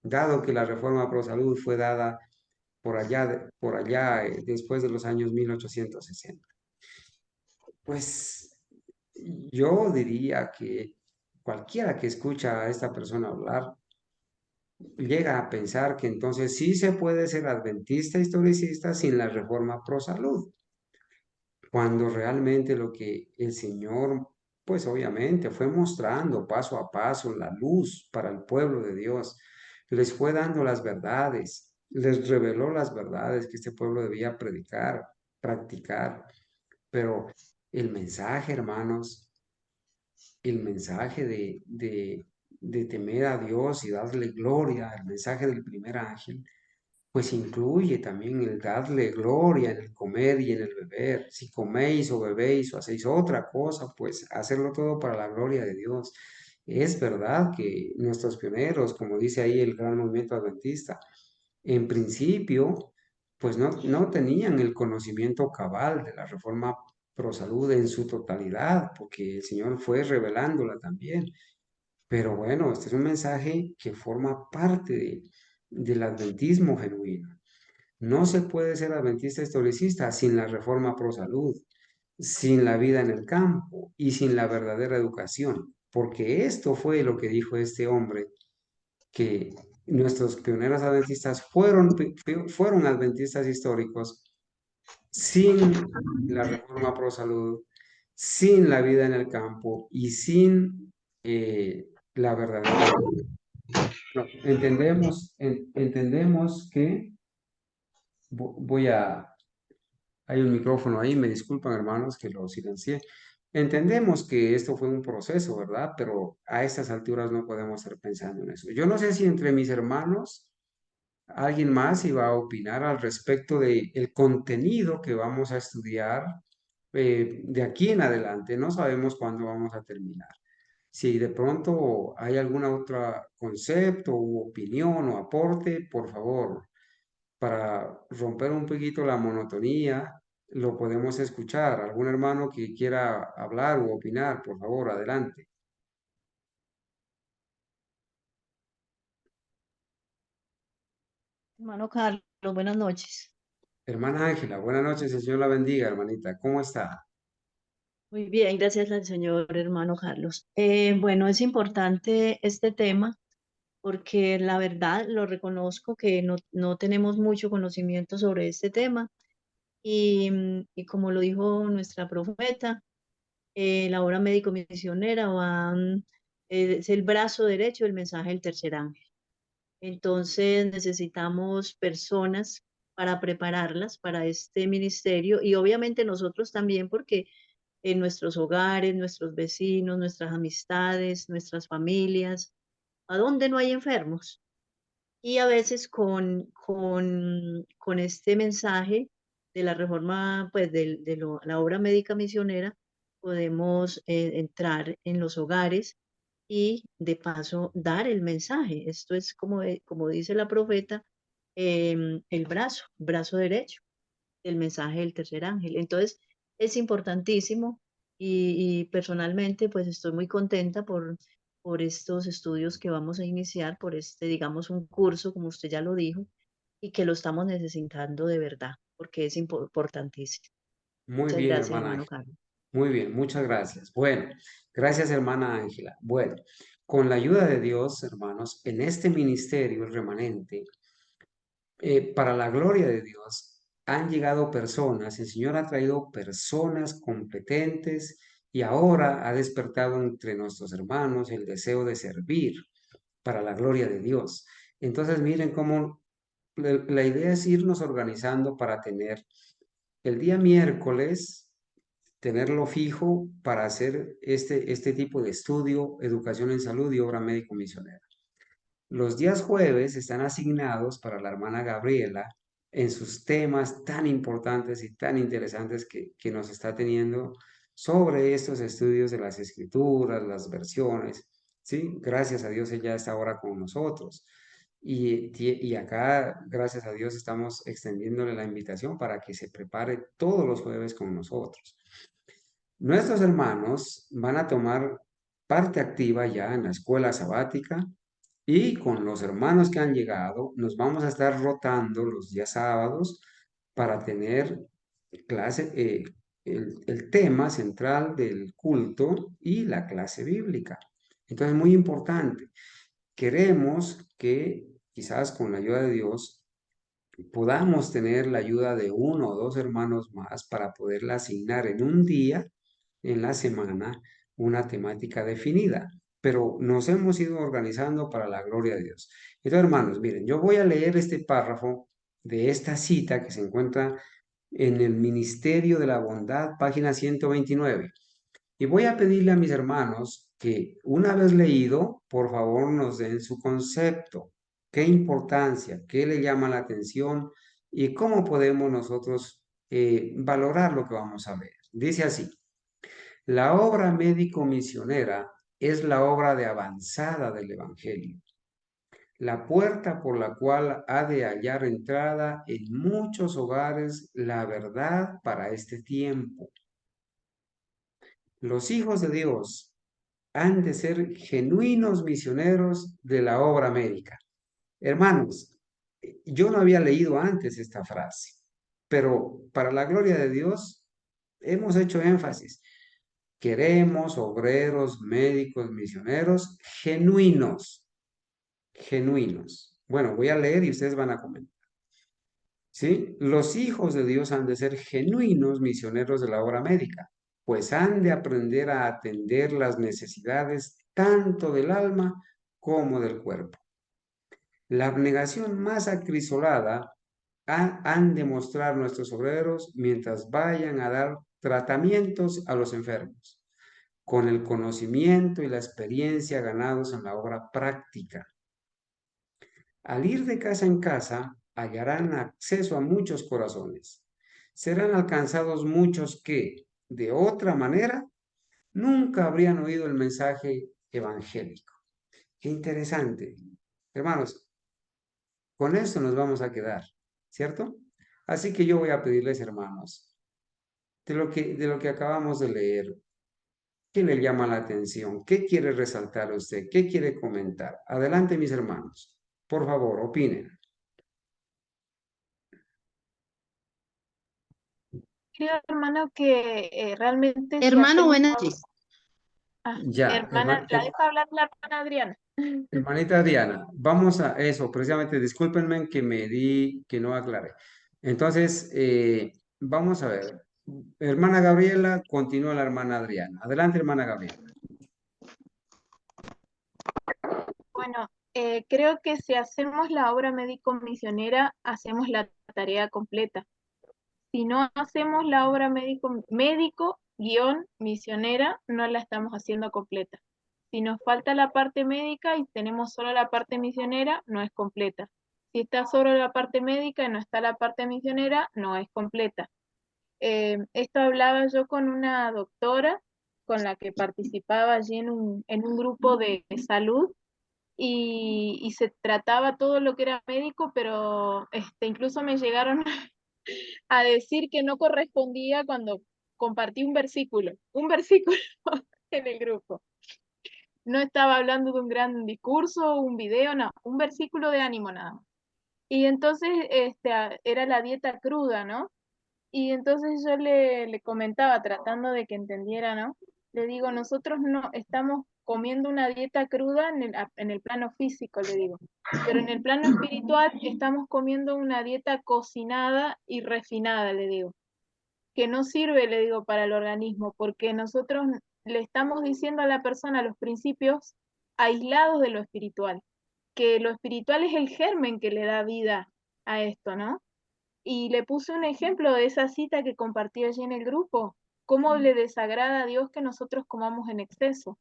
dado que la reforma pro salud fue dada por allá después de los años 1860. Pues yo diría que cualquiera que escucha a esta persona hablar llega a pensar que entonces sí se puede ser adventista historicista sin la reforma pro salud, cuando realmente lo que el Señor, pues obviamente fue mostrando paso a paso la luz para el pueblo de Dios, les fue dando las verdades, les reveló las verdades que este pueblo debía predicar, practicar, pero el mensaje, hermanos, el mensaje de temer a Dios y darle gloria, el mensaje del primer ángel, pues incluye también el darle gloria en el comer y en el beber. Si coméis o bebéis o hacéis otra cosa, pues hacerlo todo para la gloria de Dios. Es verdad que nuestros pioneros, como dice ahí el gran movimiento adventista, en principio, pues no tenían el conocimiento cabal de la reforma pro salud en su totalidad, porque el Señor fue revelándola también. Pero bueno, este es un mensaje que forma parte del adventismo genuino. No se puede ser adventista historicista sin la reforma pro salud, sin la vida en el campo y sin la verdadera educación, porque esto fue lo que dijo este hombre, que nuestros pioneros adventistas fueron adventistas históricos sin la reforma pro salud, sin la vida en el campo y sin la verdadera educación. No, entendemos que voy a hay un micrófono ahí, me disculpan hermanos que lo silencié. Entendemos que esto fue un proceso, ¿verdad? Pero a estas alturas no podemos estar pensando en eso. Yo no sé si entre mis hermanos alguien más iba a opinar al respecto de el contenido que vamos a estudiar de aquí en adelante. No sabemos cuándo vamos a terminar. Si de pronto hay alguna otra concepto u opinión o aporte, por favor, para romper un poquito la monotonía, lo podemos escuchar. ¿Algún hermano que quiera hablar u opinar? Por favor, adelante. Hermano Carlos, buenas noches. Hermana Ángela, buenas noches, el Señor la bendiga, hermanita. ¿Cómo está? Muy bien, gracias al señor hermano Carlos. Bueno, es importante este tema porque la verdad lo reconozco que no tenemos mucho conocimiento sobre este tema y como lo dijo nuestra profeta, la obra médico misionera es el brazo derecho del mensaje del tercer ángel. Entonces necesitamos personas para prepararlas para este ministerio y obviamente nosotros también porque en nuestros hogares, nuestros vecinos, nuestras amistades, nuestras familias, a donde no hay enfermos. Y a veces con este mensaje de la reforma, pues la obra médica misionera, podemos entrar en los hogares y de paso dar el mensaje. Esto es como dice la profeta, el brazo derecho el mensaje del tercer ángel. Entonces, es importantísimo y personalmente pues estoy muy contenta por estos estudios que vamos a iniciar, por este, digamos, un curso, como usted ya lo dijo, y que lo estamos necesitando de verdad, porque es importantísimo. Muy Muchas bien, gracias, hermana hermano Ángela. Carlos. Muy bien, muchas gracias. Bueno, gracias, hermana Ángela. Bueno, con la ayuda de Dios, hermanos, en este ministerio, el remanente, para la gloria de Dios, han llegado personas, el Señor ha traído personas competentes y ahora ha despertado entre nuestros hermanos el deseo de servir para la gloria de Dios. Entonces, miren cómo la idea es irnos organizando para tener el día miércoles, tenerlo fijo para hacer este tipo de estudio, educación en salud y obra médico misionera. Los días jueves están asignados para la hermana Gabriela en sus temas tan importantes y tan interesantes que nos está teniendo sobre estos estudios de las escrituras, las versiones, ¿sí? Gracias a Dios ella está ahora con nosotros. Y acá, gracias a Dios, estamos extendiéndole la invitación para que se prepare todos los jueves con nosotros. Nuestros hermanos van a tomar parte activa ya en la escuela sabática y con los hermanos que han llegado nos vamos a estar rotando los días sábados para tener clase, el tema central del culto y la clase bíblica. Entonces, muy importante. Queremos que quizás con la ayuda de Dios podamos tener la ayuda de uno o dos hermanos más para poderla asignar en un día en la semana una temática definida, pero nos hemos ido organizando para la gloria de Dios. Entonces, hermanos, miren, yo voy a leer este párrafo de esta cita que se encuentra en el Ministerio de la Bondad, página 129. Y voy a pedirle a mis hermanos que una vez leído, por favor nos den su concepto, qué importancia, qué le llama la atención y cómo podemos nosotros valorar lo que vamos a ver. Dice así, la obra médico-misionera es la obra de avanzada del Evangelio, la puerta por la cual ha de hallar entrada en muchos hogares la verdad para este tiempo. Los hijos de Dios han de ser genuinos misioneros de la obra médica. Hermanos, yo no había leído antes esta frase, pero para la gloria de Dios hemos hecho énfasis. Queremos obreros, médicos, misioneros genuinos, genuinos. Bueno, voy a leer y ustedes van a comentar. ¿Sí? Los hijos de Dios han de ser genuinos misioneros de la obra médica, pues han de aprender a atender las necesidades tanto del alma como del cuerpo. La abnegación más acrisolada han de mostrar nuestros obreros mientras vayan a dar tratamientos a los enfermos. con el conocimiento y la experiencia ganados en la obra práctica. Al ir de casa en casa, hallarán acceso a muchos corazones. Serán alcanzados muchos que, de otra manera, nunca habrían oído el mensaje evangélico. Qué interesante. Hermanos, con esto nos vamos a quedar, ¿cierto? Así que yo voy a pedirles, hermanos, de lo que acabamos de leer, ¿qué le llama la atención? ¿Qué quiere resaltar usted? ¿Qué quiere comentar? Adelante, mis hermanos. Por favor, opinen. Creo, hermano, que realmente si Hermano, hacemos... buenas noches. Ya, Hermana, la dejo hablar la hermana Adriana. hermanita Diana, vamos a eso, precisamente, discúlpenme que no aclaré. Entonces, vamos a ver. Hermana Gabriela, continúa la hermana Adriana. Adelante, hermana Gabriela. Bueno, creo que si hacemos la obra médico-misionera, hacemos la tarea completa. Si no hacemos la obra médico-misionera, no la estamos haciendo completa. Si nos falta la parte médica y tenemos solo la parte misionera, no es completa. Si está solo la parte médica y no está la parte misionera, no es completa. Esto hablaba yo con una doctora con la que participaba allí en un grupo de salud y se trataba todo lo que era médico, pero incluso me llegaron a decir que no correspondía cuando compartí un versículo en el grupo. No estaba hablando de un gran discurso, un video, no, un versículo de ánimo nada más. Y entonces era la dieta cruda, ¿no? Y entonces yo le comentaba, tratando de que entendiera, ¿no? Le digo, nosotros no estamos comiendo una dieta cruda en el plano físico, le digo, pero en el plano espiritual estamos comiendo una dieta cocinada y refinada, le digo, que no sirve, le digo, para el organismo, porque nosotros le estamos diciendo a la persona los principios aislados de lo espiritual, que lo espiritual es el germen que le da vida a esto, ¿no? Y le puse un ejemplo de esa cita que compartí allí en el grupo, cómo le desagrada a Dios que nosotros comamos en exceso.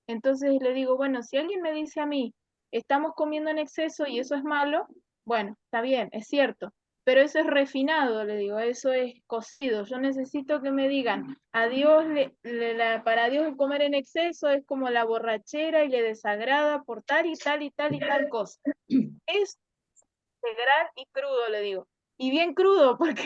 Entonces le digo, bueno, si alguien me dice a mí, estamos comiendo en exceso y eso es malo, bueno, está bien, es cierto, pero eso es refinado, le digo, eso es cocido. Yo necesito que me digan, a Dios para Dios el comer en exceso es como la borrachera y le desagrada por tal y tal y tal y tal cosa. Es integral y crudo, le digo. Y bien crudo, porque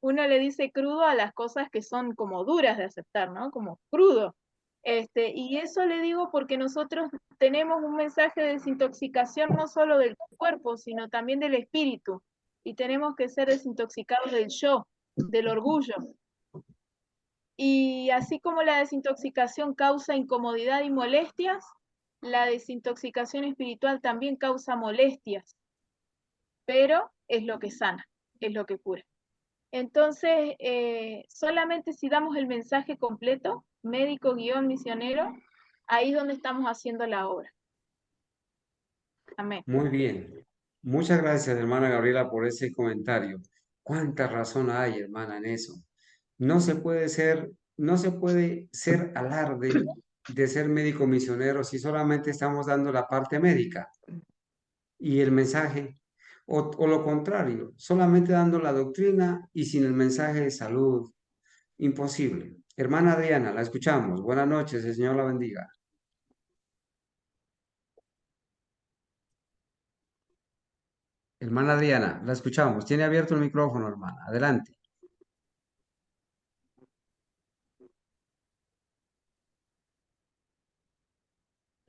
uno le dice crudo a las cosas que son como duras de aceptar, ¿no? Como crudo. Y eso le digo porque nosotros tenemos un mensaje de desintoxicación no solo del cuerpo, sino también del espíritu. Y tenemos que ser desintoxicados del yo, del orgullo. Y así como la desintoxicación causa incomodidad y molestias, la desintoxicación espiritual también causa molestias, pero es lo que sana, es lo que cura. Entonces, solamente si damos el mensaje completo, médico-misionero, ahí es donde estamos haciendo la obra. Amén. Muy bien. Muchas gracias, hermana Gabriela, por ese comentario. ¿Cuánta razón hay, hermana, en eso? No se puede ser alarde de ser médico misionero si solamente estamos dando la parte médica y el mensaje, o lo contrario, solamente dando la doctrina y sin el mensaje de salud. Imposible. Hermana Adriana, la escuchamos. Buenas noches, el Señor la bendiga. Hermana Adriana, la escuchamos. Tiene abierto el micrófono, hermana. Adelante.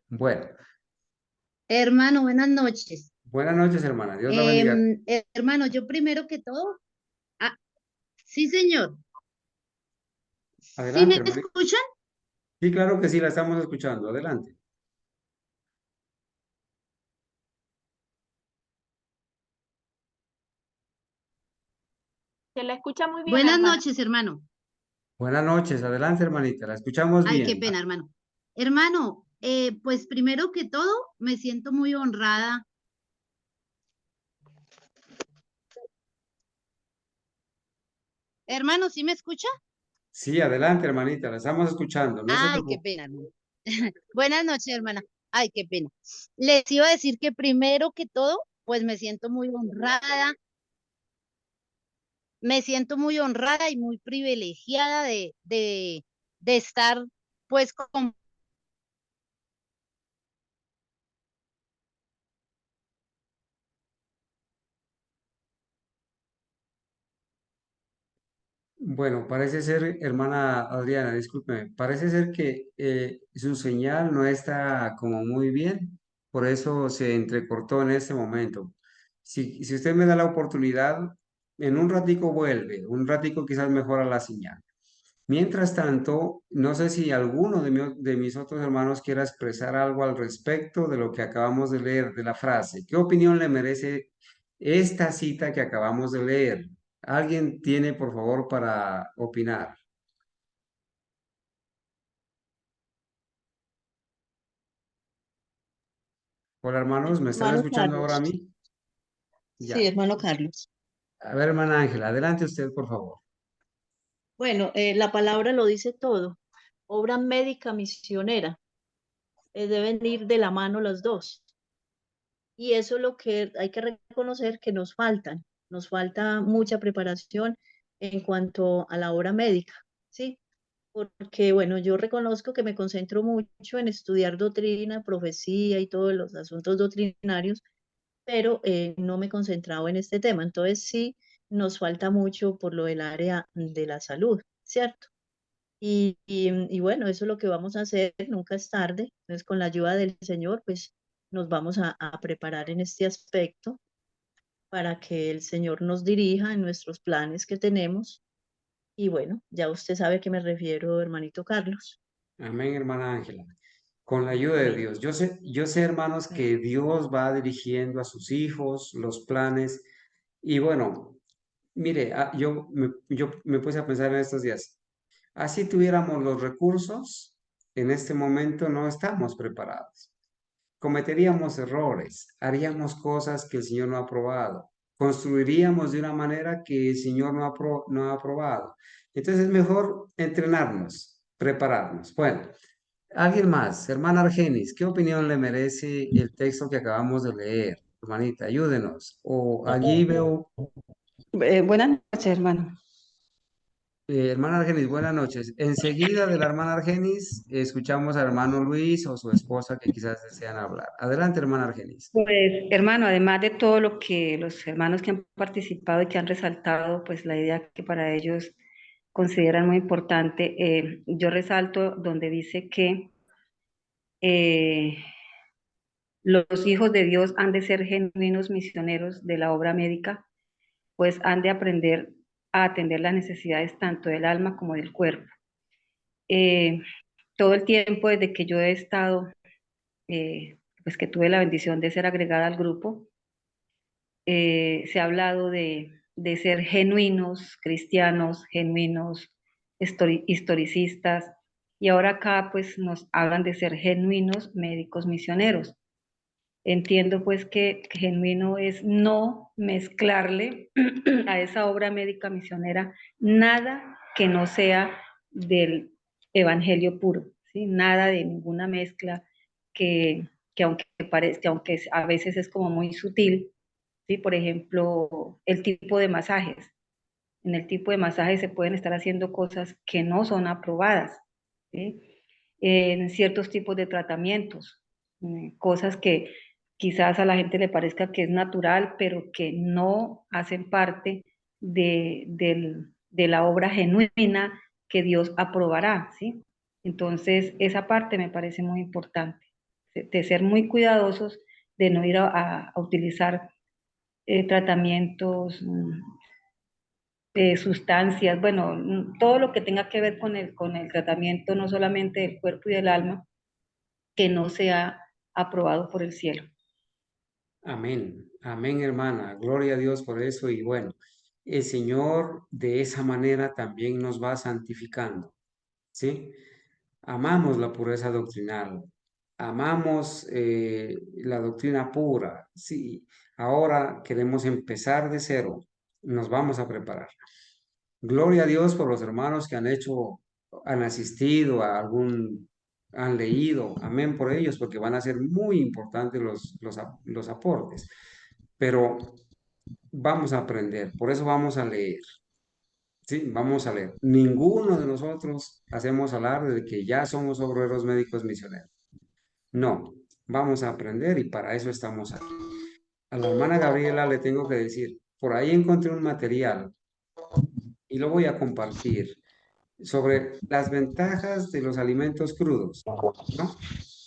Bueno, Hermano, buenas noches. buenas noches, hermana. Dios la bendiga. Hermano, yo primero que todo, ah, sí, señor. ¿Sí Adelante, me hermana. escuchan? Sí, claro que sí, la estamos escuchando. Adelante. Se la escucha muy bien, Buenas hermana. noches, hermano. Buenas noches. Adelante, hermanita. La escuchamos Ay, qué bien. pena, hermano. Hermano, pues primero que todo, me siento muy honrada. Hermano, ¿sí me escucha? Sí, adelante, hermanita, la estamos escuchando, no se Ay, qué preocupe. pena, hermano. Buenas noches, hermana. Ay, qué pena. Les iba a decir que primero que todo, pues me siento muy honrada y muy privilegiada de estar, pues, con... Bueno, parece ser, hermana Adriana, discúlpeme, parece ser que su señal no está como muy bien, por eso se entrecortó en este momento. Si usted me da la oportunidad, en un ratico vuelve, un ratico quizás mejora la señal. Mientras tanto, no sé si alguno de mis otros hermanos quiera expresar algo al respecto de lo que acabamos de leer, de la frase. ¿Qué opinión le merece esta cita que acabamos de leer? ¿Alguien tiene, por favor, para opinar? Hola, hermanos, ¿me están Hermano escuchando ahora a Carlos. mí? Sí, Ya. hermano Carlos. A ver, hermana Ángela, adelante usted, por favor. Bueno, la palabra lo dice todo. Obra médica misionera. Deben ir de la mano las dos. Y eso es lo que hay que reconocer que nos faltan. Nos falta mucha preparación en cuanto a la obra médica, ¿sí? Porque, bueno, yo reconozco que me concentro mucho en estudiar doctrina, profecía y todos los asuntos doctrinarios, pero no me he concentrado en este tema. Entonces, sí, nos falta mucho por lo del área de la salud, ¿cierto? Y bueno, eso es lo que vamos a hacer, nunca es tarde. Entonces, con la ayuda del Señor, pues nos vamos a preparar en este aspecto para que el Señor nos dirija en nuestros planes que tenemos. Y bueno, ya usted sabe a qué me refiero, hermanito Carlos. Amén, hermana Ángela. Con la ayuda de Amén. Dios. Yo sé, hermanos, que Dios va dirigiendo a sus hijos los planes. Y bueno, mire, yo me puse a pensar en estos días. Así tuviéramos los recursos, en este momento no estamos preparados. Cometeríamos errores, haríamos cosas que el Señor no ha aprobado, construiríamos de una manera que el Señor no ha aprobado. Entonces es mejor entrenarnos, prepararnos. Bueno, alguien más, hermana Argenis, ¿qué opinión le merece el texto que acabamos de leer? Hermanita, ayúdenos. O allí veo. Buenas noches, hermano. Hermana Argenis, buenas noches. Enseguida de la hermana Argenis, escuchamos al hermano Luis o su esposa que quizás desean hablar. Adelante, hermana Argenis. Pues, hermano, además de todo lo que los hermanos que han participado y que han resaltado, pues la idea que para ellos consideran muy importante, yo resalto donde dice que eh, los hijos de Dios han de ser genuinos misioneros de la obra médica, pues han de aprender a atender las necesidades tanto del alma como del cuerpo. Eh, Todo el tiempo desde que yo he estado pues que tuve la bendición de ser agregada al grupo, se ha hablado de ser genuinos cristianos, genuinos historicistas, y ahora acá pues nos hablan de ser genuinos médicos misioneros. Entiendo pues que genuino es no mezclarle a esa obra médica misionera nada que no sea del evangelio puro, ¿sí? Nada de ninguna mezcla que, que aunque a veces es como muy sutil, ¿sí? Por ejemplo, el tipo de masajes. En el tipo de masajes se pueden estar haciendo cosas que no son aprobadas, ¿sí? En ciertos tipos de tratamientos, cosas que quizás a la gente le parezca que es natural, pero que no hacen parte de la obra genuina que Dios aprobará, ¿sí? Entonces, esa parte me parece muy importante, de ser muy cuidadosos, de no ir a utilizar tratamientos, sustancias, bueno, todo lo que tenga que ver con el tratamiento, no solamente del cuerpo y del alma, que no sea aprobado por el cielo. Amén, amén, hermana. Gloria a Dios por eso. Y bueno, el Señor de esa manera también nos va santificando, ¿sí? Amamos la pureza doctrinal, amamos la doctrina pura, sí. Ahora queremos empezar de cero, nos vamos a preparar. Gloria a Dios por los hermanos que han asistido a han leído, amén por ellos, porque van a ser muy importantes los aportes. Pero vamos a aprender, por eso vamos a leer. Sí, vamos a leer. Ninguno de nosotros hacemos alarde de que ya somos obreros médicos misioneros. No, vamos a aprender y para eso estamos aquí. A la hermana Gabriela le tengo que decir, por ahí encontré un material y lo voy a compartir sobre las ventajas de los alimentos crudos, ¿no?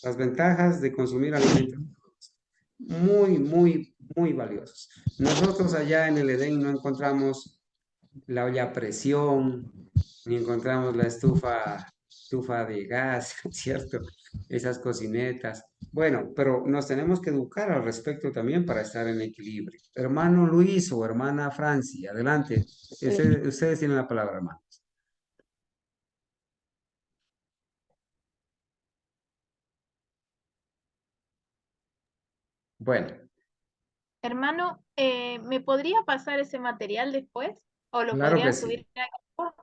Las ventajas de consumir alimentos crudos. Muy, muy, muy valiosos. Nosotros allá en el Edén no encontramos la olla a presión, ni encontramos la estufa de gas, ¿cierto? Esas cocinetas. Bueno, pero nos tenemos que educar al respecto también para estar en equilibrio. Hermano Luis o hermana Francia, adelante. Ustedes tienen la palabra, hermano. Bueno, Hermano, ¿me podría pasar ese material después? ¿O lo claro que podrían subir sí, acá?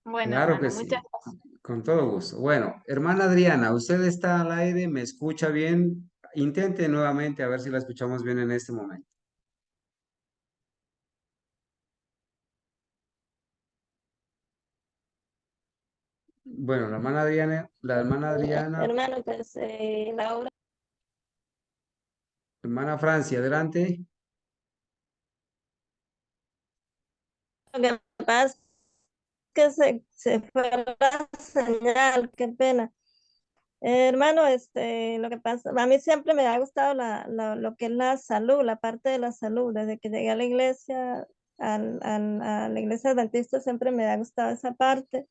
Bueno, claro que hermano, muchas sí, gracias. con todo gusto. Bueno, hermana Adriana, usted está al aire, me escucha bien. Intente nuevamente a ver si la escuchamos bien en este momento. Bueno, Hermano, pues la obra hermana Francia, adelante. que pasa es que se fue la señal, qué pena. Hermano, lo que pasa, a mí siempre me ha gustado lo que es la salud, la parte de la salud. Desde que llegué a la iglesia, a la iglesia adventista, siempre me ha gustado esa parte.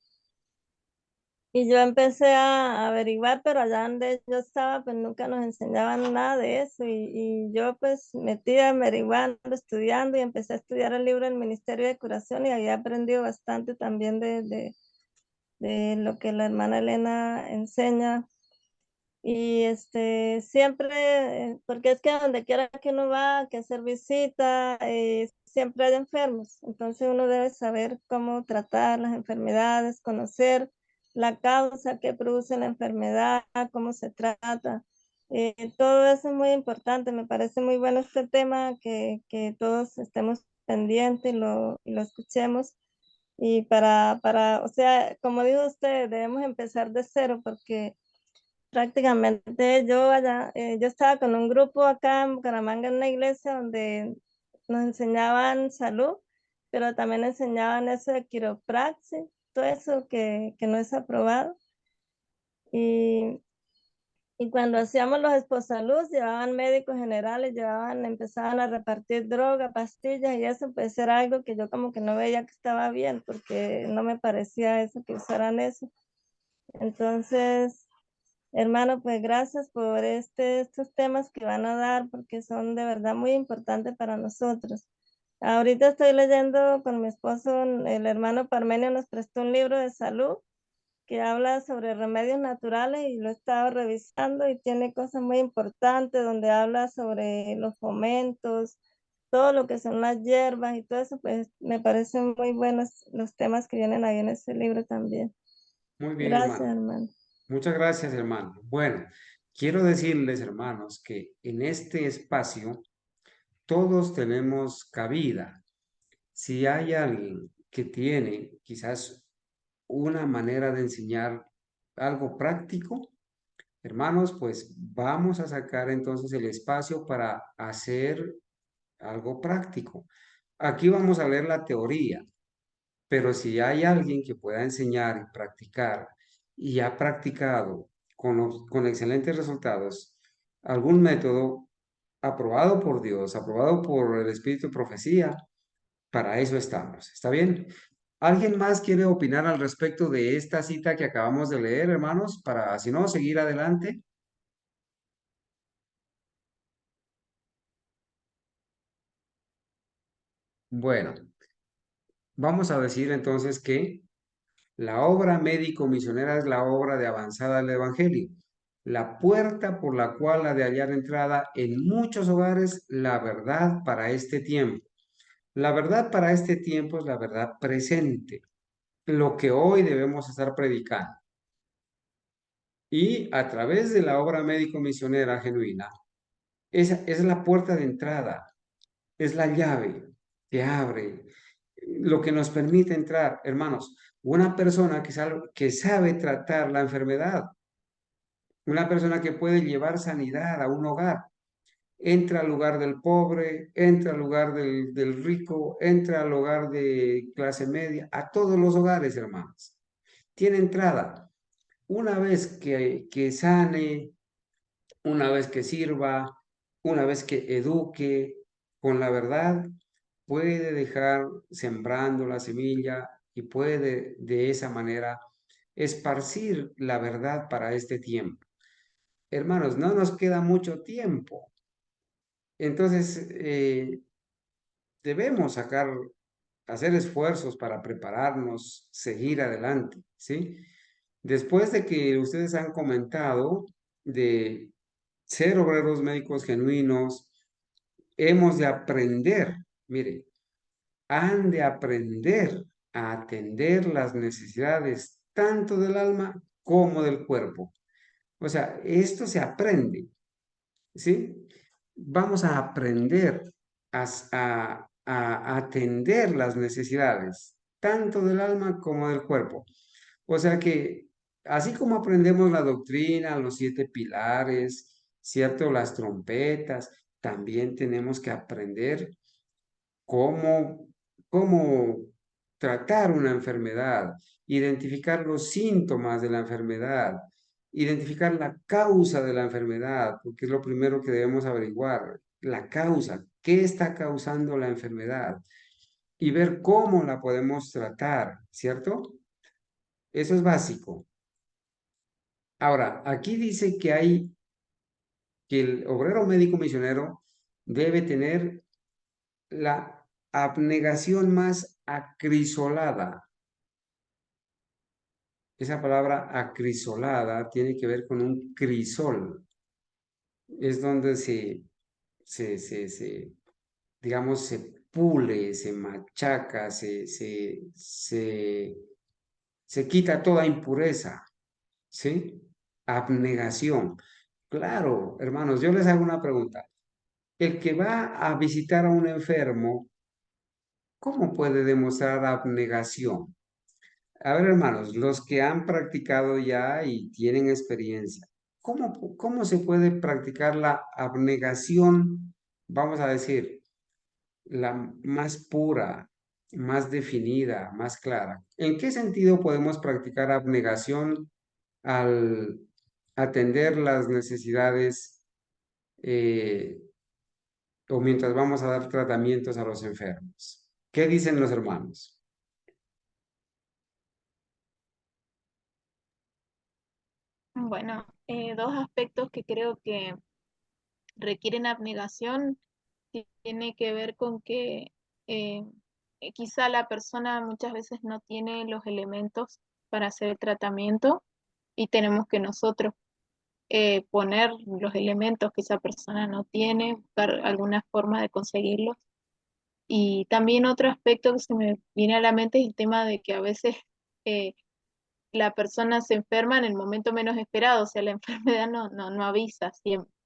Y yo empecé a averiguar, pero allá donde yo estaba, pues nunca nos enseñaban nada de eso. Y yo pues metida averiguando, estudiando y empecé a estudiar el libro del Ministerio de Curación y había aprendido bastante también de lo que la hermana Elena enseña. Y siempre, porque es que donde quiera que uno va, que hacer visita, siempre hay enfermos. Entonces uno debe saber cómo tratar las enfermedades, conocer la causa que produce la enfermedad, cómo se trata. Todo eso es muy importante. Me parece muy bueno este tema, que todos estemos pendientes y lo escuchemos. Y o sea, como dijo usted, debemos empezar de cero porque prácticamente yo estaba con un grupo acá en Bucaramanga en una iglesia donde nos enseñaban salud, pero también enseñaban eso de quiropraxia, todo eso que no es aprobado. Y, y cuando hacíamos los esposaluz, llevaban médicos generales, empezaban a repartir droga, pastillas y eso, pues era algo que yo como que no veía que estaba bien, porque no me parecía eso, que usaran eso. Entonces, hermano, pues gracias por estos temas que van a dar porque son de verdad muy importantes para nosotros. Ahorita estoy leyendo con mi esposo, el hermano Parmenio nos prestó un libro de salud que habla sobre remedios naturales y lo he estado revisando y tiene cosas muy importantes donde habla sobre los fomentos, todo lo que son las hierbas y todo eso, pues me parecen muy buenos los temas que vienen ahí en ese libro también. Muy bien, Gracias, hermano. hermano. Muchas gracias, hermano. Bueno, quiero decirles, hermanos, que en este espacio todos tenemos cabida. Si hay alguien que tiene quizás una manera de enseñar algo práctico, hermanos, pues vamos a sacar entonces el espacio para hacer algo práctico. Aquí vamos a leer la teoría, pero si hay alguien que pueda enseñar y practicar y ha practicado con excelentes resultados algún método aprobado por Dios, aprobado por el Espíritu de Profecía, para eso estamos. ¿Está bien? ¿Alguien más quiere opinar al respecto de esta cita que acabamos de leer, hermanos? Para, si no, seguir adelante. Bueno, vamos a decir entonces que la obra médico-misionera es la obra de avanzada del Evangelio, la puerta por la cual ha de hallar entrada en muchos hogares la verdad para este tiempo. La verdad para este tiempo es la verdad presente. lo que hoy debemos estar predicando. Y a través de la obra médico-misionera genuina, esa es la puerta de entrada, es la llave que abre, lo que nos permite entrar, hermanos. Una persona que sabe tratar la enfermedad, una persona que puede llevar sanidad a un hogar, entra al lugar del pobre, entra al lugar del rico, entra al hogar de clase media, a todos los hogares, hermanos. Tiene entrada. Una vez que sane, una vez que sirva, una vez que eduque con la verdad, puede dejar sembrando la semilla y puede de esa manera esparcir la verdad para este tiempo. Hermanos, no nos queda mucho tiempo. Entonces, debemos hacer esfuerzos para prepararnos, seguir adelante, ¿sí? Después de que ustedes han comentado de ser obreros médicos genuinos, hemos de aprender, mire, han de aprender a atender las necesidades tanto del alma como del cuerpo. O sea, esto se aprende, ¿sí? Vamos a aprender a atender las necesidades tanto del alma como del cuerpo. O sea que, así como aprendemos la doctrina, los 7 pilares, ¿cierto? Las trompetas, también tenemos que aprender cómo, cómo tratar una enfermedad, identificar los síntomas de la enfermedad, identificar la causa de la enfermedad, porque es lo primero que debemos averiguar, la causa, qué está causando la enfermedad y ver cómo la podemos tratar, ¿cierto? Eso es básico. Ahora, aquí dice que el obrero médico misionero debe tener la abnegación más acrisolada. Esa palabra acrisolada tiene que ver con un crisol. Es donde digamos, se pule, se machaca, se quita toda impureza, ¿sí? Abnegación. Claro, hermanos, yo les hago una pregunta. El que va a visitar a un enfermo, ¿cómo puede demostrar abnegación? A ver, hermanos, los que han practicado ya y tienen experiencia, ¿cómo se puede practicar la abnegación, vamos a decir, la más pura, más definida, más clara? ¿En qué sentido podemos practicar abnegación al atender las necesidades o mientras vamos a dar tratamientos a los enfermos? ¿Qué dicen los hermanos? Bueno, dos aspectos que creo que requieren abnegación tiene que ver con que eh, quizá la persona muchas veces no tiene los elementos para hacer el tratamiento y tenemos que nosotros poner los elementos que esa persona no tiene, buscar alguna forma de conseguirlos. Y también otro aspecto que se me viene a la mente es el tema de que a veces eh, la persona se enferma en el momento menos esperado, o sea, la enfermedad no avisa,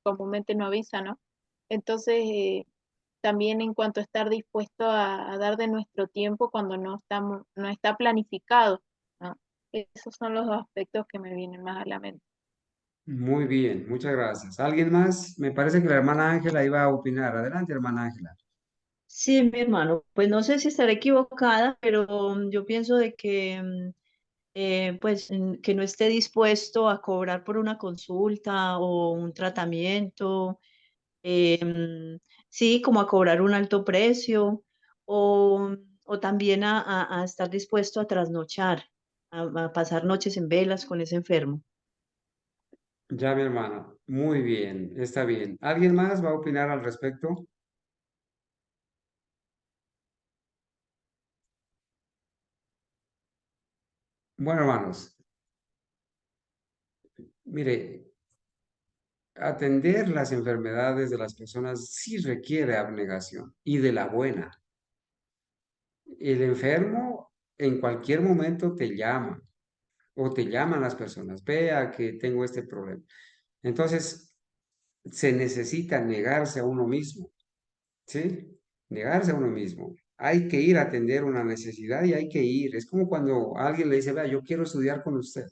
comúnmente no avisa, ¿no? Entonces, también en cuanto a estar dispuesto a dar de nuestro tiempo cuando no está planificado, ¿no? Esos son los dos aspectos que me vienen más a la mente. Muy bien, muchas gracias. ¿Alguien más? Me parece que la hermana Ángela iba a opinar. Adelante, hermana Ángela. Sí, mi hermano, pues no sé si estaré equivocada, pero yo pienso de que que no esté dispuesto a cobrar por una consulta o un tratamiento, sí, como a cobrar un alto precio o también a estar dispuesto a trasnochar, a pasar noches en velas con ese enfermo. Ya, mi hermana. Muy bien, está bien. ¿Alguien más va a opinar al respecto? Bueno, hermanos, mire, atender las enfermedades de las personas sí requiere abnegación y de la buena. El enfermo en cualquier momento te llaman o te llaman las personas, vea que tengo este problema. Entonces, se necesita negarse a uno mismo, ¿sí? Negarse a uno mismo. Hay que ir a atender una necesidad y hay que ir. Es como cuando alguien le dice, vea, yo quiero estudiar con usted.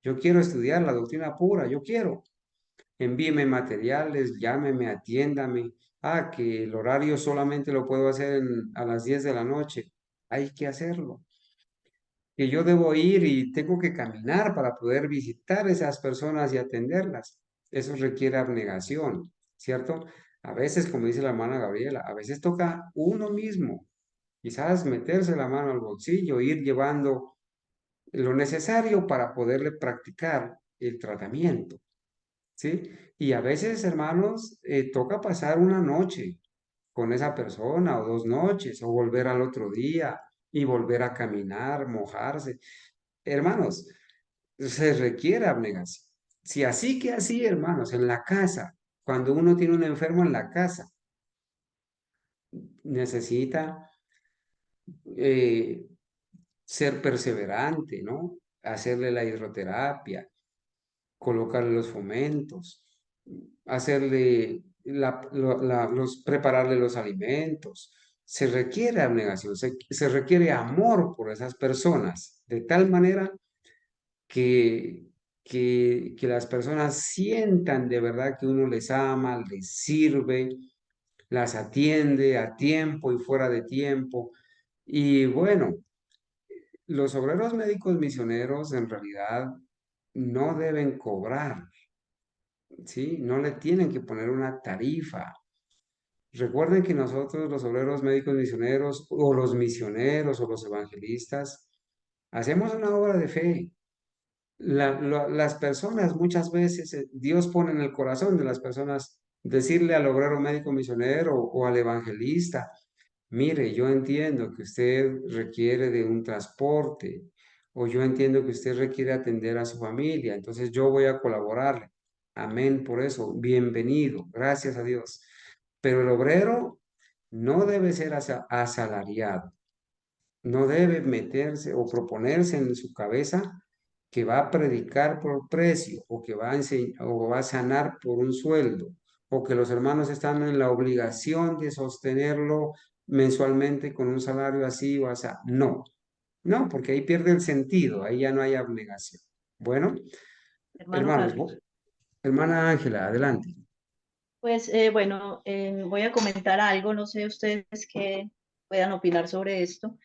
Yo quiero estudiar la doctrina pura, yo quiero. Envíeme materiales, llámeme, atiéndame. Ah, que el horario solamente lo puedo hacer a las 10 de la noche. Hay que hacerlo. Que yo debo ir y tengo que caminar para poder visitar esas personas y atenderlas. Eso requiere abnegación, ¿cierto? A veces, como dice la hermana Gabriela, a veces toca uno mismo, quizás meterse la mano al bolsillo, ir llevando lo necesario para poderle practicar el tratamiento, ¿sí? Y a veces, hermanos, toca pasar una noche con esa persona o 2 noches o volver al otro día y volver a caminar, mojarse. Hermanos, se requiere abnegación. Si así que así, hermanos, en la casa, cuando uno tiene un enfermo en la casa, necesita eh, ser perseverante, ¿no? Hacerle la hidroterapia, colocarle los fomentos, hacerle prepararle los alimentos. Se requiere abnegación, se requiere amor por esas personas, de tal manera que, que las personas sientan de verdad que uno les ama, les sirve, las atiende a tiempo y fuera de tiempo. Y bueno, los obreros médicos misioneros en realidad no deben cobrar, ¿sí? No le tienen que poner una tarifa. Recuerden que nosotros, los obreros médicos misioneros, o los misioneros, o los evangelistas, hacemos una obra de fe. Las personas muchas veces, Dios pone en el corazón de las personas decirle al obrero médico misionero o al evangelista, mire, yo entiendo que usted requiere de un transporte o yo entiendo que usted requiere atender a su familia, entonces yo voy a colaborarle. Amén por eso, bienvenido, gracias a Dios. Pero el obrero no debe ser asalariado, no debe meterse o proponerse en su cabeza que va a predicar por precio o que va a o va a sanar por un sueldo o que los hermanos están en la obligación de sostenerlo mensualmente con un salario así o así. No, no, porque ahí pierde el sentido, ahí ya no hay abnegación. Bueno, Hermano hermanos, Carlos. hermana Ángela, adelante. Pues bueno, voy a comentar algo, no sé ustedes qué puedan opinar sobre esto.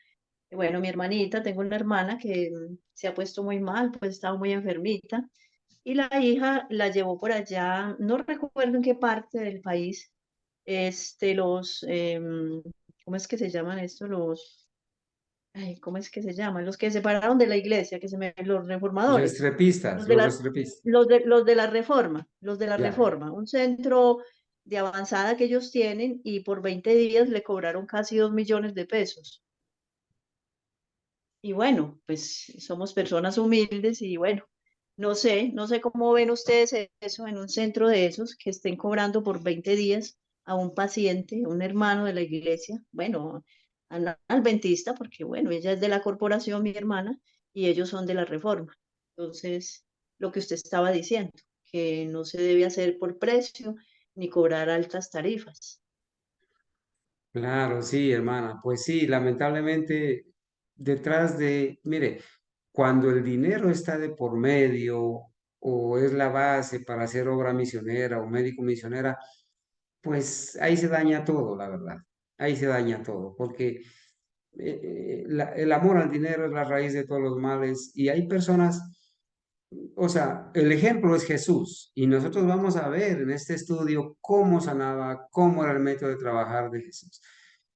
Bueno, mi hermanita, tengo una hermana que se ha puesto muy mal, pues estaba muy enfermita, y la hija la llevó por allá, no recuerdo en qué parte del país, ¿cómo es que se llaman esto? ¿Cómo es que se llaman? Los que se separaron de la iglesia, los reformadores, Restrepistas, los de los la, restrepistas. los de la Ya. reforma, un centro de avanzada que ellos tienen y por 20 días le cobraron casi 2 millones de pesos. Y bueno, pues somos personas humildes y bueno, no sé cómo ven ustedes eso en un centro de esos que estén cobrando por 20 días a un paciente, un hermano de la iglesia, bueno, al adventista, porque bueno, ella es de la corporación, mi hermana, y ellos son de la reforma. Entonces, lo que usted estaba diciendo, que no se debe hacer por precio ni cobrar altas tarifas. Claro, sí, hermana. Pues sí, lamentablemente, detrás mire, cuando el dinero está de por medio o es la base para hacer obra misionera o médico misionera, pues ahí se daña todo, la verdad. Ahí se daña todo, porque el amor al dinero es la raíz de todos los males y hay personas, o sea, el ejemplo es Jesús y nosotros vamos a ver en este estudio cómo sanaba, cómo era el método de trabajar de Jesús.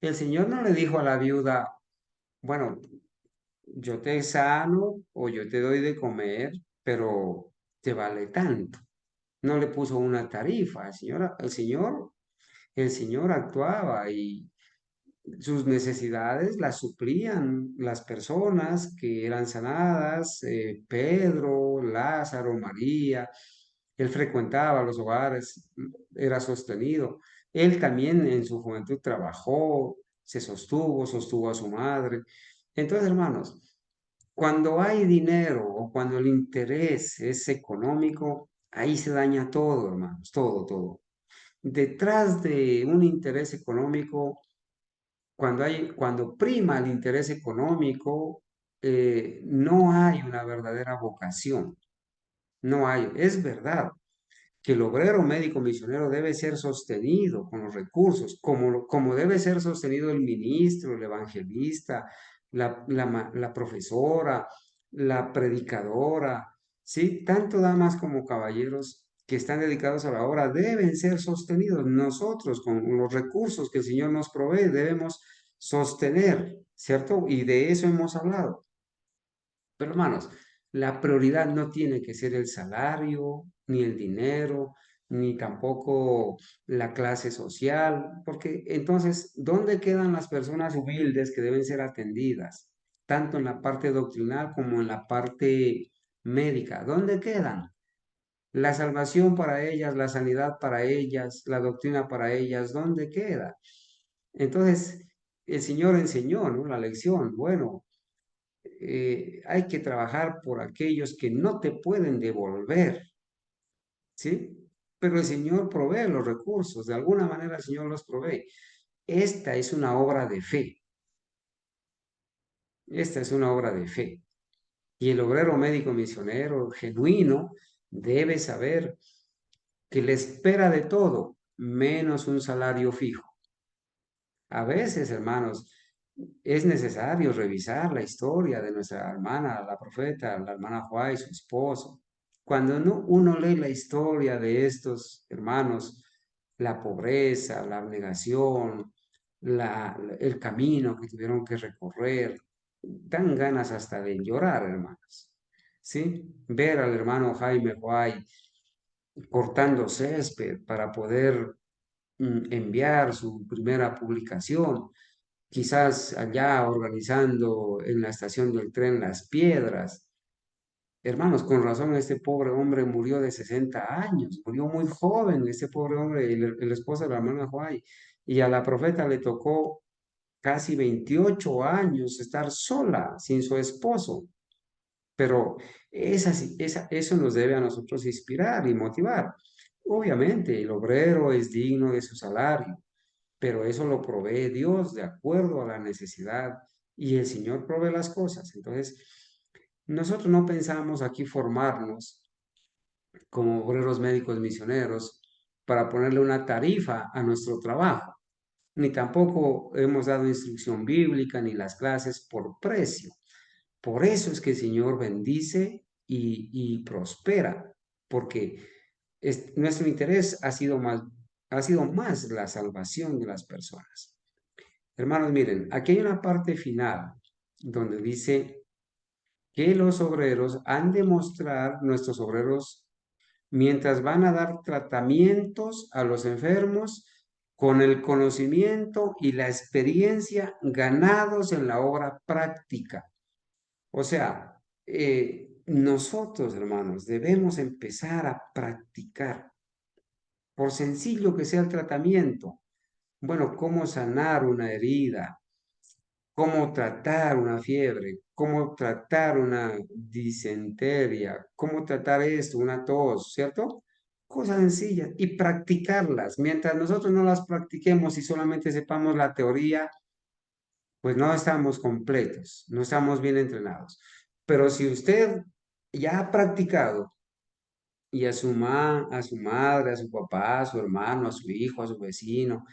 El Señor no le dijo a la viuda, bueno, yo te sano o yo te doy de comer, pero te vale tanto. No le puso una tarifa. El Señor actuaba y sus necesidades las suplían las personas que eran sanadas, Pedro, Lázaro, María. Él frecuentaba los hogares, era sostenido. Él también en su juventud trabajó, se sostuvo a su madre. Entonces, hermanos, cuando hay dinero o cuando el interés es económico, ahí se daña todo, hermanos, todo, todo. Detrás de un interés económico, cuando prima el interés económico, no hay una verdadera vocación. No hay, es verdad que el obrero médico misionero debe ser sostenido con los recursos, como debe ser sostenido el ministro, el evangelista, la profesora, la predicadora, ¿sí? Tanto damas como caballeros que están dedicados a la obra deben ser sostenidos. Nosotros, con los recursos que el Señor nos provee, debemos sostener, ¿cierto? Y de eso hemos hablado. Pero hermanos, la prioridad no tiene que ser el salario, ni el dinero, ni tampoco la clase social, porque entonces, ¿dónde quedan las personas humildes que deben ser atendidas? Tanto en la parte doctrinal como en la parte médica. ¿Dónde quedan? La salvación para ellas, la sanidad para ellas, la doctrina para ellas, ¿dónde queda? Entonces, el Señor enseñó, ¿no? La lección. Bueno, hay que trabajar por aquellos que no te pueden devolver, ¿sí? Pero el Señor provee los recursos, de alguna manera el Señor los provee. Esta es una obra de fe, esta es una obra de fe. Y el obrero médico misionero genuino debe saber que le espera de todo, menos un salario fijo. A veces, hermanos, es necesario revisar la historia de nuestra hermana, la profeta, la hermana Juá y su esposo. Cuando uno lee la historia de estos hermanos, la pobreza, la abnegación, el camino que tuvieron que recorrer, dan ganas hasta de llorar, hermanos. ¿Sí? Ver al hermano Jaime Juárez cortando césped para poder enviar su primera publicación, quizás allá organizando en la estación del tren Las Piedras. Hermanos, con razón este pobre hombre murió de 60 años, murió muy joven este pobre hombre, el esposo de la hermana Juay, y a la profeta le tocó casi 28 años estar sola, sin su esposo. Pero eso nos debe a nosotros inspirar y motivar. Obviamente, el obrero es digno de su salario, pero eso lo provee Dios de acuerdo a la necesidad y el Señor provee las cosas. Entonces, nosotros no pensamos aquí formarnos como obreros médicos misioneros para ponerle una tarifa a nuestro trabajo, ni tampoco hemos dado instrucción bíblica ni las clases por precio. Por eso es que el Señor bendice y prospera, porque nuestro interés ha sido más la salvación de las personas. Hermanos, miren, aquí hay una parte final donde dice que los obreros han de mostrar, nuestros obreros, mientras van a dar tratamientos a los enfermos, con el conocimiento y la experiencia ganados en la obra práctica. O sea, nosotros, hermanos, debemos empezar a practicar, por sencillo que sea el tratamiento. Bueno, cómo sanar una herida, cómo tratar una fiebre, cómo tratar una disentería, cómo tratar esto, una tos, ¿cierto? Cosas sencillas y practicarlas. Mientras nosotros no las practiquemos y solamente sepamos la teoría, pues no estamos completos, no estamos bien entrenados. Pero si usted ya ha practicado y a a su madre, a su papá, a su hermano, a su hijo, a su vecino,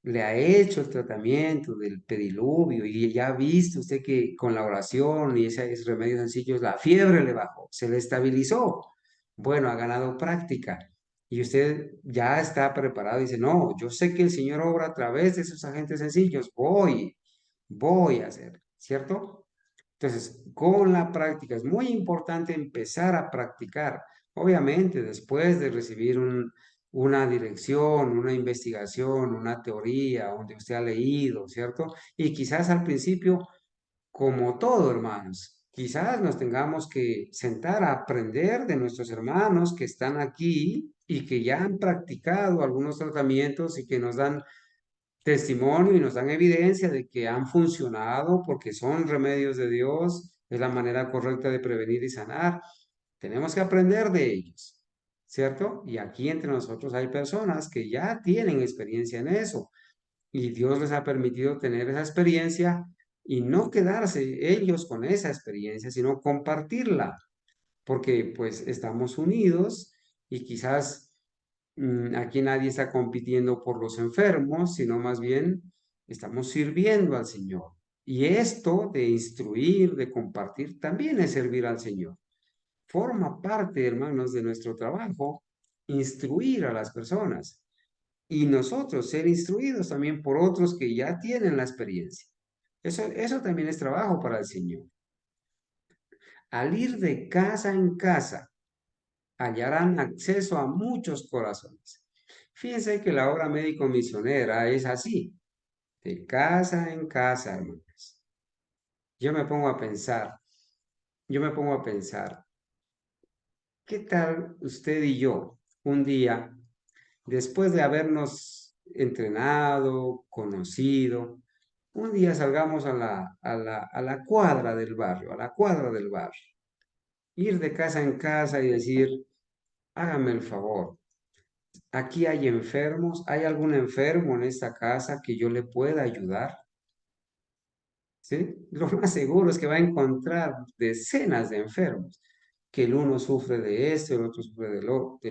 le ha hecho el tratamiento del pediluvio y ya ha visto usted que con la oración y esos remedios sencillos la fiebre le bajó, se le estabilizó. Bueno, ha ganado práctica y usted ya está preparado y dice, no, yo sé que el Señor obra a través de esos agentes sencillos, voy a hacer, ¿cierto? Entonces, con la práctica es muy importante empezar a practicar. Obviamente, después de recibir una dirección, una investigación, una teoría, donde usted ha leído, ¿cierto? Y quizás al principio, como todo, hermanos, quizás nos tengamos que sentar a aprender de nuestros hermanos que están aquí y que ya han practicado algunos tratamientos y que nos dan testimonio y nos dan evidencia de que han funcionado porque son remedios de Dios, es la manera correcta de prevenir y sanar. Tenemos que aprender de ellos, ¿cierto? Y aquí entre nosotros hay personas que ya tienen experiencia en eso y Dios les ha permitido tener esa experiencia y no quedarse ellos con esa experiencia, sino compartirla, porque pues estamos unidos y quizás aquí nadie está compitiendo por los enfermos, sino más bien estamos sirviendo al Señor. Y esto de instruir, de compartir, también es servir al Señor. Forma parte, hermanos, de nuestro trabajo, instruir a las personas y nosotros ser instruidos también por otros que ya tienen la experiencia. Eso también es trabajo para el Señor. Al ir de casa en casa, hallarán acceso a muchos corazones. Fíjense que la obra médico misionera es así, de casa en casa, hermanos. Yo me pongo a pensar, ¿qué tal usted y yo un día, después de habernos entrenado, conocido, un día salgamos a la cuadra del barrio, ir de casa en casa y decir, hágame el favor, aquí hay enfermos, ¿hay algún enfermo en esta casa que yo le pueda ayudar? ¿Sí? Lo más seguro es que va a encontrar decenas de enfermos, que el uno sufre de esto, el otro sufre de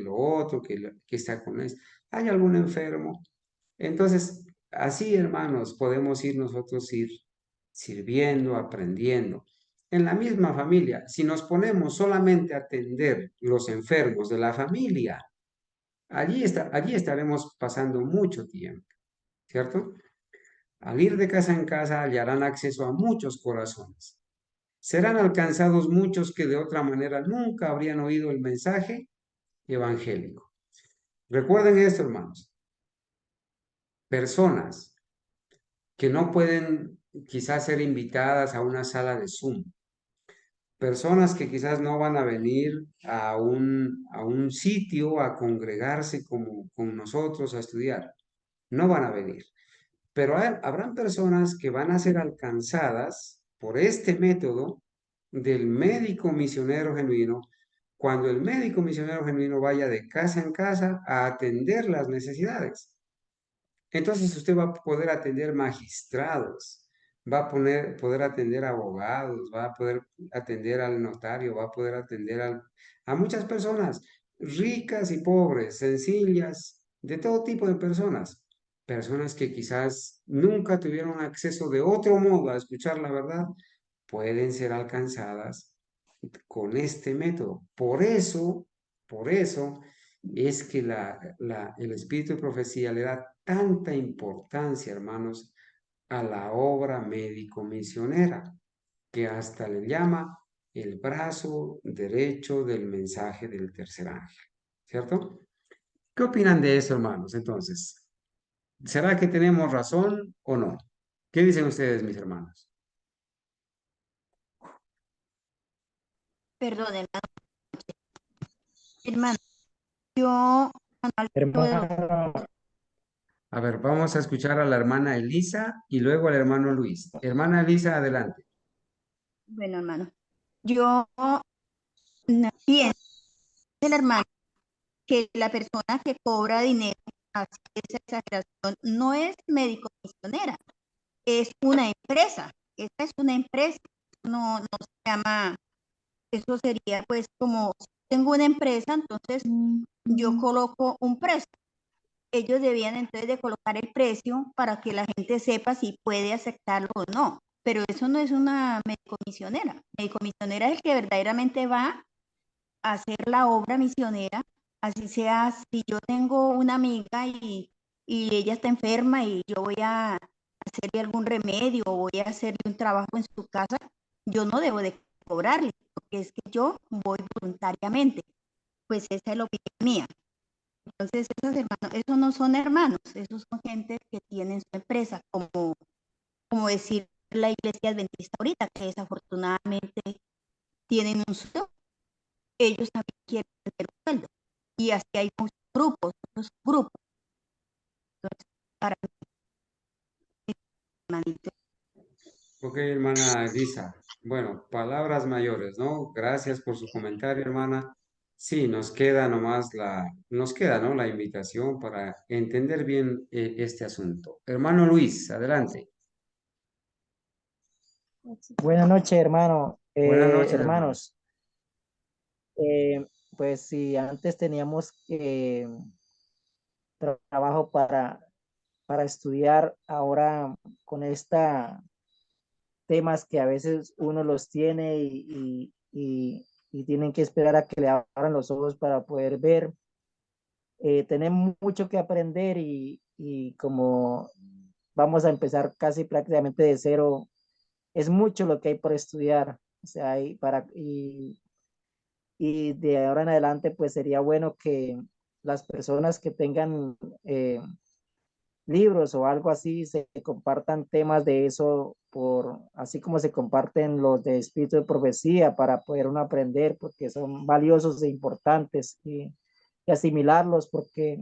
lo otro, que está con esto. ¿Hay algún enfermo? Entonces, así, hermanos, podemos ir nosotros ir sirviendo, aprendiendo. En la misma familia, si nos ponemos solamente a atender los enfermos de la familia, allí estaremos pasando mucho tiempo, ¿cierto? Al ir de casa en casa hallarán acceso a muchos corazones. Serán alcanzados muchos que de otra manera nunca habrían oído el mensaje evangélico. Recuerden esto, hermanos. Personas que no pueden quizás ser invitadas a una sala de Zoom. Personas que quizás no van a venir a un sitio a congregarse como con nosotros a estudiar. No van a venir. Pero habrán personas que van a ser alcanzadas por este método del médico misionero genuino, cuando el médico misionero genuino vaya de casa en casa a atender las necesidades. Entonces usted va a poder atender magistrados, va a poder atender abogados, va a poder atender al notario, va a poder atender a muchas personas, ricas y pobres, sencillas, de todo tipo de personas. Personas que quizás nunca tuvieron acceso de otro modo a escuchar la verdad, pueden ser alcanzadas con este método. Por eso es que el espíritu de profecía le da tanta importancia, hermanos, a la obra médico-misionera, que hasta le llama el brazo derecho del mensaje del tercer ángel, ¿cierto? ¿Qué opinan de eso, hermanos? Entonces, ¿será que tenemos razón o no? ¿Qué dicen ustedes, mis hermanos? Perdón, hermano, yo, Hermano, A ver, vamos a escuchar a la hermana Elisa y luego al hermano Luis. Hermana Elisa, adelante. bueno, hermano, yo no pienso, el hermano, que la persona que cobra dinero, así esa exageración, no es médico misionera, es una empresa. Esta es una empresa, no se llama, eso sería pues como, si tengo una empresa, entonces yo coloco un precio. Ellos debían entonces de colocar el precio para que la gente sepa si puede aceptarlo o no. Pero eso no es una médico-misionera. Médico-misionera es el que verdaderamente va a hacer la obra misionera, así sea, si yo tengo una amiga y ella está enferma y yo voy a hacerle algún remedio o voy a hacerle un trabajo en su casa, yo no debo de cobrarle, porque es que yo voy voluntariamente. Pues esa es la opinión mía. Entonces, esos no son hermanos, esos son gente que tienen su empresa, como decir la iglesia adventista ahorita, que desafortunadamente tienen un sueldo, ellos también quieren tener un sueldo. Y así hay muchos grupos, muchos grupos. Entonces, para mí, Ok, hermana Elisa. Bueno, palabras mayores, ¿no? Gracias por su comentario, hermana. Sí, nos queda, ¿no? La invitación para entender bien este asunto. Hermano Luis, adelante. Buenas noches, hermano. Buenas noches, hermano. Hermanos, pues si antes teníamos trabajo para estudiar, ahora con esta temas que a veces uno los tiene y tienen que esperar a que le abran los ojos para poder ver. Tenemos mucho que aprender y como vamos a empezar casi prácticamente de cero, es mucho lo que hay por estudiar. O sea, y de ahora en adelante, pues sería bueno que las personas que tengan libros o algo así se compartan temas de eso, así como se comparten los de espíritu de profecía para poder uno aprender, porque son valiosos e importantes y asimilarlos, porque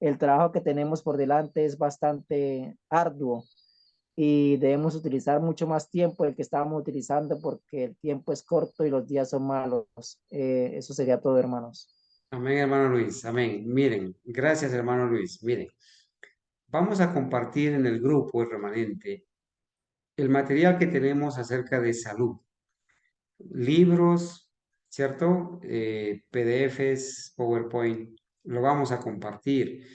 el trabajo que tenemos por delante es bastante arduo y debemos utilizar mucho más tiempo del que estábamos utilizando porque el tiempo es corto y los días son malos. Eso sería todo, hermanos. Amén, hermano Luis. Amén. Miren, gracias, hermano Luis. Miren, vamos a compartir en el grupo, el remanente, el material que tenemos acerca de salud. Libros, ¿cierto? PDFs, PowerPoint, lo vamos a compartir.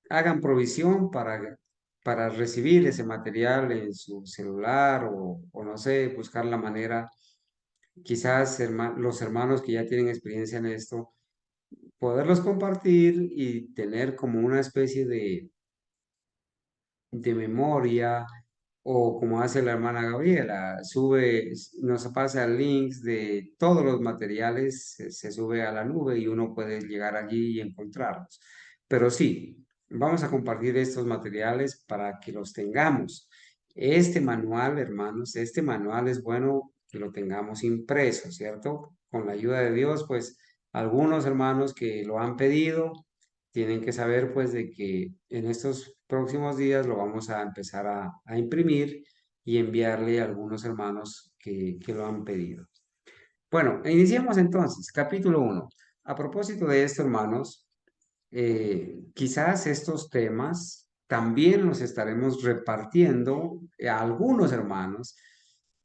Hagan provisión para recibir ese material en su celular o no sé, buscar la manera, quizás los hermanos que ya tienen experiencia en esto, poderlos compartir y tener como una especie de memoria, o como hace la hermana Gabriela, nos pasa links de todos los materiales, se sube a la nube y uno puede llegar allí y encontrarlos. Pero sí, vamos a compartir estos materiales para que los tengamos. Este manual, hermanos, este manual es bueno que lo tengamos impreso, ¿cierto? Con la ayuda de Dios, pues algunos hermanos que lo han pedido tienen que saber pues de que en estos próximos días lo vamos a empezar a imprimir y enviarle a algunos hermanos que lo han pedido. Bueno, iniciamos entonces, capítulo 1. A propósito de esto, hermanos, quizás estos temas también los estaremos repartiendo a algunos hermanos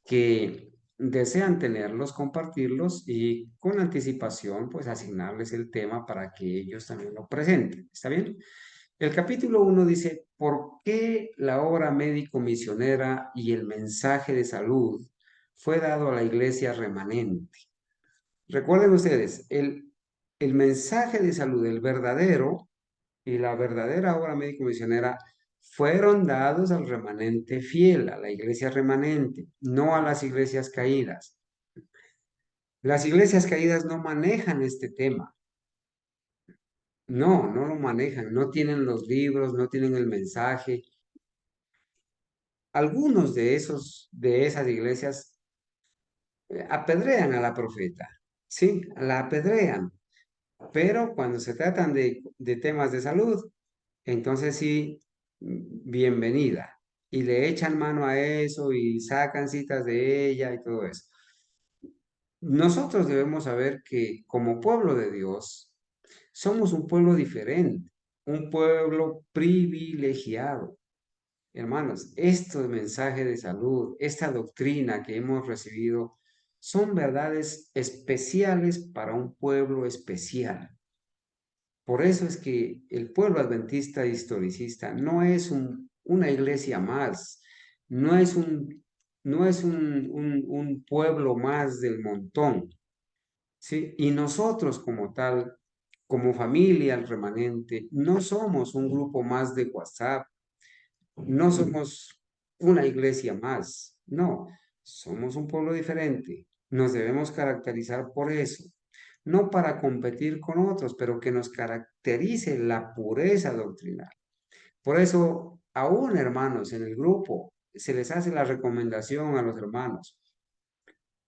que desean tenerlos, compartirlos y con anticipación, pues asignarles el tema para que ellos también lo presenten. ¿Está bien? El capítulo 1 dice, ¿por qué la obra médico-misionera y el mensaje de salud fue dado a la iglesia remanente? Recuerden ustedes, el mensaje de salud, el verdadero y la verdadera obra médico-misionera fueron dados al remanente fiel, a la iglesia remanente, no a las iglesias caídas. Las iglesias caídas no manejan este tema. No lo manejan, no tienen los libros, no tienen el mensaje. Algunos de esas iglesias apedrean a la profeta, ¿sí? La apedrean. Pero cuando se tratan de temas de salud, entonces sí, bienvenida. Y le echan mano a eso y sacan citas de ella y todo eso. Nosotros debemos saber que como pueblo de Dios, somos un pueblo diferente, un pueblo privilegiado. Hermanos, este mensaje de salud, esta doctrina que hemos recibido, son verdades especiales para un pueblo especial. Por eso es que el pueblo adventista historicista no es una iglesia más, no es un pueblo más del montón, ¿sí? Y nosotros como tal, como familia, el remanente, no somos un grupo más de WhatsApp, no somos una iglesia más, no, somos un pueblo diferente. Nos debemos caracterizar por eso, no para competir con otros, pero que nos caracterice la pureza doctrinal. Por eso, aún hermanos en el grupo, se les hace la recomendación a los hermanos.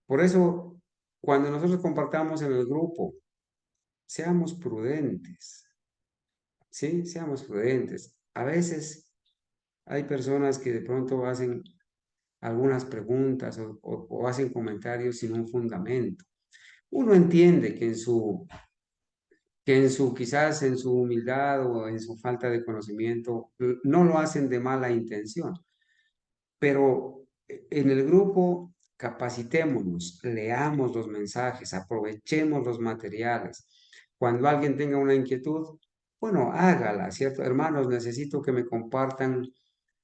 Por eso, cuando nosotros compartamos en el grupo, seamos prudentes, ¿sí? Seamos prudentes. A veces hay personas que de pronto hacen algunas preguntas o hacen comentarios sin un fundamento. Uno entiende que quizás en su humildad o en su falta de conocimiento, no lo hacen de mala intención, pero en el grupo capacitémonos, leamos los mensajes, aprovechemos los materiales. Cuando alguien tenga una inquietud, bueno, hágala, ¿cierto? Hermanos, necesito que me compartan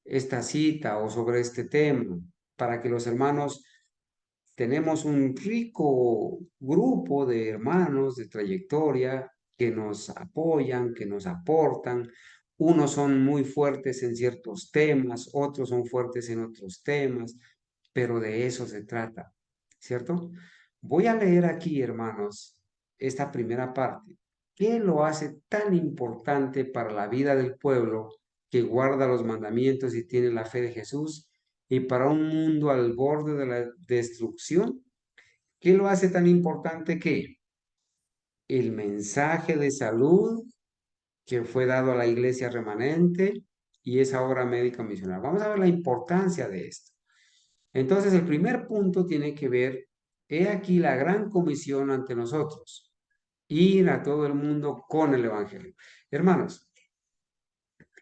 esta cita o sobre este tema, para que los hermanos tenemos un rico grupo de hermanos de trayectoria que nos apoyan, que nos aportan. Unos son muy fuertes en ciertos temas, otros son fuertes en otros temas, pero de eso se trata, ¿cierto? Voy a leer aquí, hermanos, esta primera parte. ¿Qué lo hace tan importante para la vida del pueblo que guarda los mandamientos y tiene la fe de Jesús? Y para un mundo al borde de la destrucción, ¿qué lo hace tan importante que el mensaje de salud que fue dado a la iglesia remanente y esa obra médica misional? Vamos a ver la importancia de esto. Entonces, el primer punto tiene que ver, he aquí la gran comisión ante nosotros, ir a todo el mundo con el evangelio. Hermanos,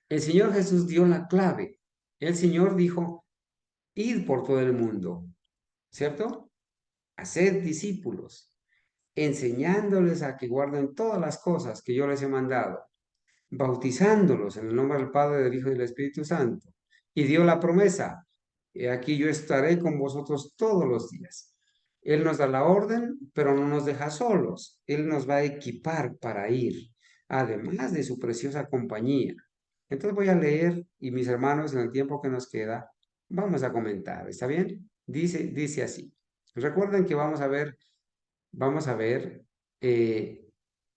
el Señor Jesús dio la clave. El Señor dijo, id por todo el mundo, ¿cierto? Haced discípulos, enseñándoles a que guarden todas las cosas que yo les he mandado, bautizándolos en el nombre del Padre, del Hijo y del Espíritu Santo. Y dio la promesa, he aquí yo estaré con vosotros todos los días. Él nos da la orden, pero no nos deja solos. Él nos va a equipar para ir, además de su preciosa compañía. Entonces voy a leer y mis hermanos, en el tiempo que nos queda, vamos a comentar, ¿está bien? Dice así. Recuerden que vamos a ver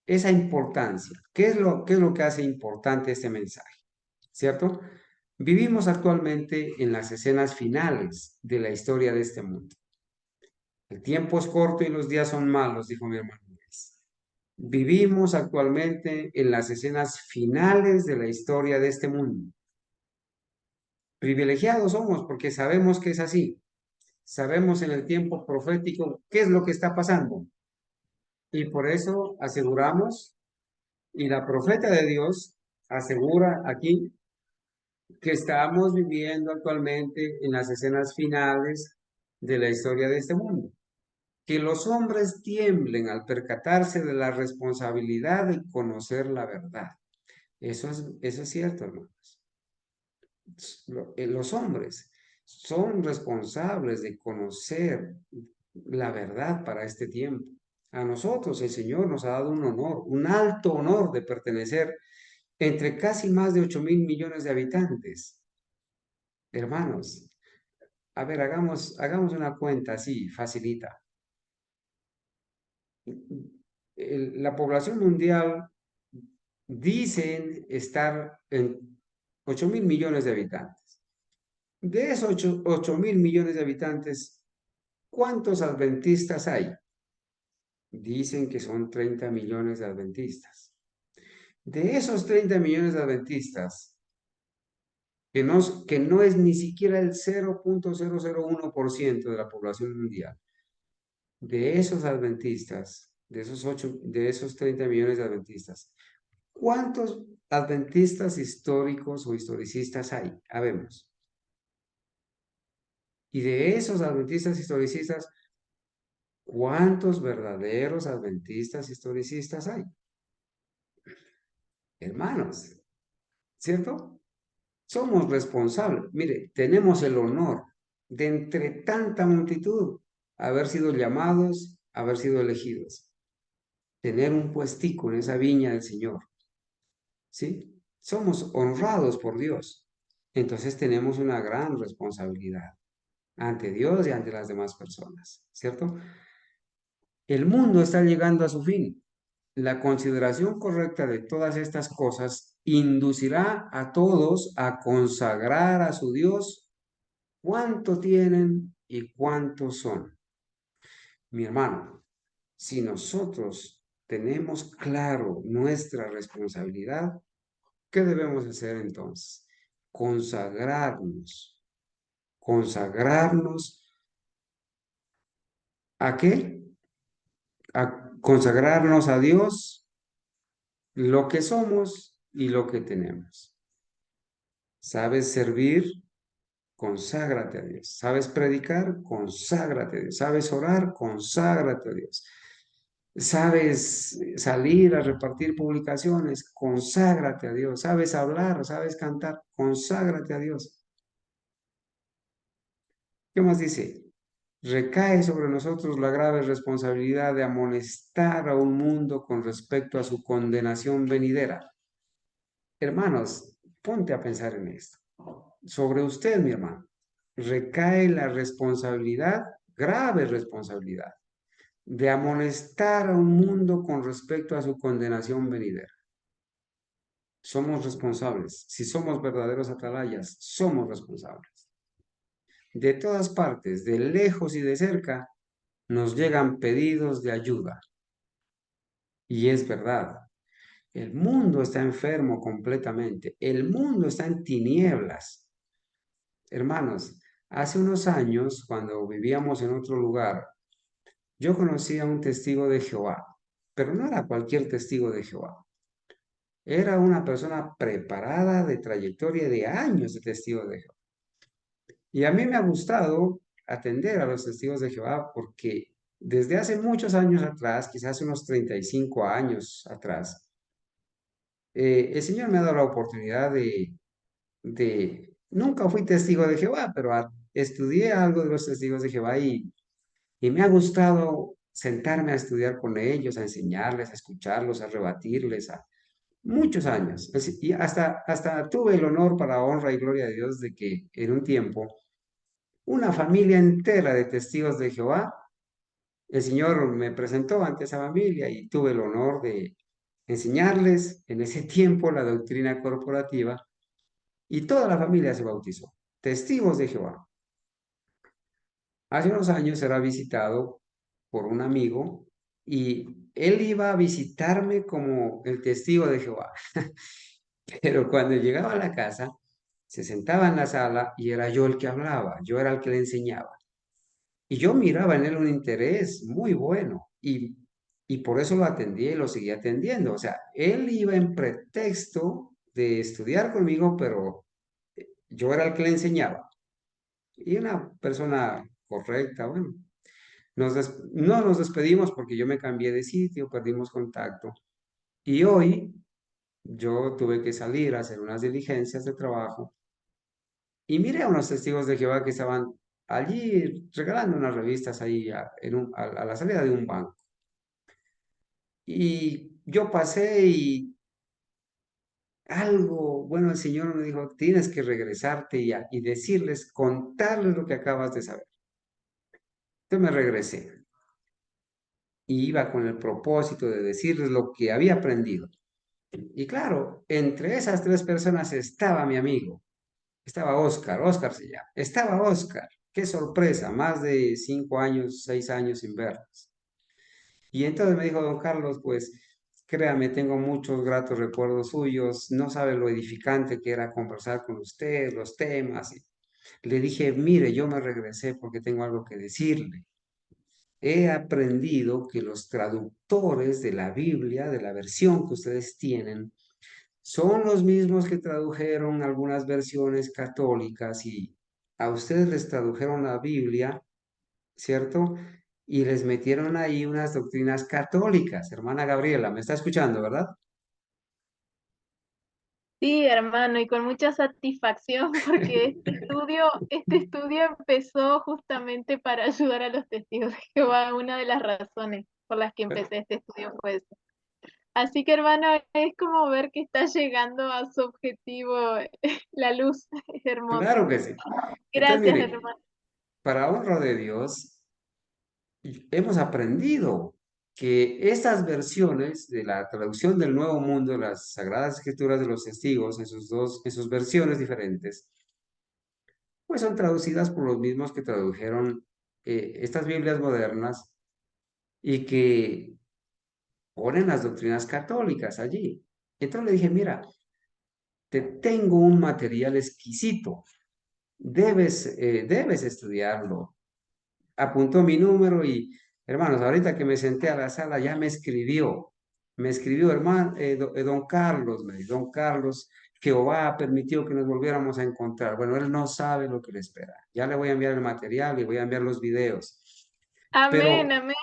esa importancia. ¿Qué es lo que hace importante este mensaje? ¿Cierto? Vivimos actualmente en las escenas finales de la historia de este mundo. El tiempo es corto y los días son malos, dijo mi hermano Luis. Vivimos actualmente en las escenas finales de la historia de este mundo. Privilegiados somos porque sabemos que es así. Sabemos en el tiempo profético qué es lo que está pasando. Y por eso aseguramos, y la profeta de Dios asegura aquí que estamos viviendo actualmente en las escenas finales de la historia de este mundo. Que los hombres tiemblen al percatarse de la responsabilidad de conocer la verdad. Eso es cierto, hermanos. Los hombres son responsables de conocer la verdad para este tiempo. A nosotros el Señor nos ha dado un honor, un alto honor de pertenecer entre casi más de 8.000 millones de habitantes. Hermanos, a ver, hagamos una cuenta así, facilita. La población mundial dicen estar en 8.000 millones de habitantes. De esos 8.000 millones de habitantes, ¿cuántos adventistas hay? Dicen que son 30 millones de adventistas. De esos 30 millones de adventistas, que no es ni siquiera el 0.001% de la población mundial, de esos adventistas, de esos 30 millones de adventistas, ¿cuántos adventistas históricos o historicistas hay? Habemos. Y de esos adventistas historicistas, ¿cuántos verdaderos adventistas historicistas hay? Hermanos, ¿cierto? Somos responsables. Mire, tenemos el honor de entre tanta multitud haber sido llamados, haber sido elegidos, tener un puestico en esa viña del Señor. ¿Sí? Somos honrados por Dios. Entonces tenemos una gran responsabilidad ante Dios y ante las demás personas, ¿cierto? El mundo está llegando a su fin. La consideración correcta de todas estas cosas inducirá a todos a consagrar a su Dios cuánto tienen y cuántos son. Mi hermano, si nosotros tenemos claro nuestra responsabilidad, ¿qué debemos hacer entonces? Consagrarnos consagrarnos ¿a qué? A consagrarnos a Dios, lo que somos y lo que tenemos. ¿Sabes servir? Conságrate a Dios. ¿Sabes predicar? Conságrate a Dios. ¿Sabes orar? Conságrate a Dios. ¿Sabes salir a repartir publicaciones? Conságrate a Dios. ¿Sabes hablar? ¿Sabes cantar? Conságrate a Dios. ¿Qué más dice? Recae sobre nosotros la grave responsabilidad de amonestar a un mundo con respecto a su condenación venidera. Hermanos, ponte a pensar en esto. Sobre usted, mi hermano, recae la responsabilidad, grave responsabilidad, de amonestar a un mundo con respecto a su condenación venidera. Somos responsables. Si somos verdaderos atalayas, somos responsables. De todas partes, de lejos y de cerca, nos llegan pedidos de ayuda. Y es verdad, el mundo está enfermo completamente, el mundo está en tinieblas. Hermanos, hace unos años, cuando vivíamos en otro lugar, yo conocí a un testigo de Jehová, pero no era cualquier testigo de Jehová. Era una persona preparada de trayectoria de años de testigo de Jehová. Y a mí me ha gustado atender a los testigos de Jehová porque desde hace muchos años atrás, quizás unos 35 años atrás, el Señor me ha dado la oportunidad nunca fui testigo de Jehová, pero estudié algo de los testigos de Jehová y me ha gustado sentarme a estudiar con ellos, a enseñarles, a escucharlos, a rebatirles, a muchos años. Y hasta tuve el honor para honra y gloria de Dios de que en un tiempo una familia entera de testigos de Jehová, el Señor me presentó ante esa familia y tuve el honor de enseñarles en ese tiempo la doctrina corporativa y toda la familia se bautizó. Testigos de Jehová. Hace unos años era visitado por un amigo y él iba a visitarme como el testigo de Jehová. Pero cuando llegaba a la casa, se sentaba en la sala y era yo el que hablaba, yo era el que le enseñaba. Y yo miraba en él un interés muy bueno y por eso lo atendí y lo seguí atendiendo. O sea, él iba en pretexto de estudiar conmigo, pero yo era el que le enseñaba. Y una persona correcta, bueno. No nos despedimos porque yo me cambié de sitio, perdimos contacto. Y hoy yo tuve que salir a hacer unas diligencias de trabajo y miré a unos testigos de Jehová que estaban allí regalando unas revistas ahí a la salida de un banco. Y yo pasé y algo, bueno, el Señor me dijo, tienes que regresarte y decirles, contarles lo que acabas de saber. Entonces me regresé y iba con el propósito de decirles lo que había aprendido. Y claro, entre esas tres personas estaba mi amigo, estaba Oscar se llama, estaba Oscar, qué sorpresa, más de 5 años, 6 años sin vernos. Y entonces me dijo don Carlos, pues créame, tengo muchos gratos recuerdos suyos, no sabe lo edificante que era conversar con usted, los temas. Y le dije, mire, yo me regresé porque tengo algo que decirle. He aprendido que los traductores de la Biblia, de la versión que ustedes tienen, son los mismos que tradujeron algunas versiones católicas y a ustedes les tradujeron la Biblia, ¿cierto? Y les metieron ahí unas doctrinas católicas. Hermana Gabriela, ¿me está escuchando, verdad? Sí, hermano, y con mucha satisfacción porque este estudio empezó justamente para ayudar a los testigos de Jehová. Una de las razones por las que empecé este estudio fue eso. Así que, hermano, es como ver que está llegando a su objetivo la luz. Es hermoso. Claro que sí. Entonces, Gracias, mire, hermano. para honra de Dios, hemos aprendido que estas versiones de la traducción del Nuevo Mundo, las Sagradas Escrituras de los Testigos, en sus versiones diferentes, pues son traducidas por los mismos que tradujeron estas Biblias modernas y que ponen las doctrinas católicas allí. Entonces le dije, mira, te tengo un material exquisito. debes estudiarlo. Apuntó mi número y, hermanos, ahorita que me senté a la sala ya me escribió, hermano, don Carlos, me dijo, don Carlos, Jehová permitió que nos volviéramos a encontrar. Bueno, él no sabe lo que le espera. Ya le voy a enviar el material, le voy a enviar los videos. Amén, Pero, amén.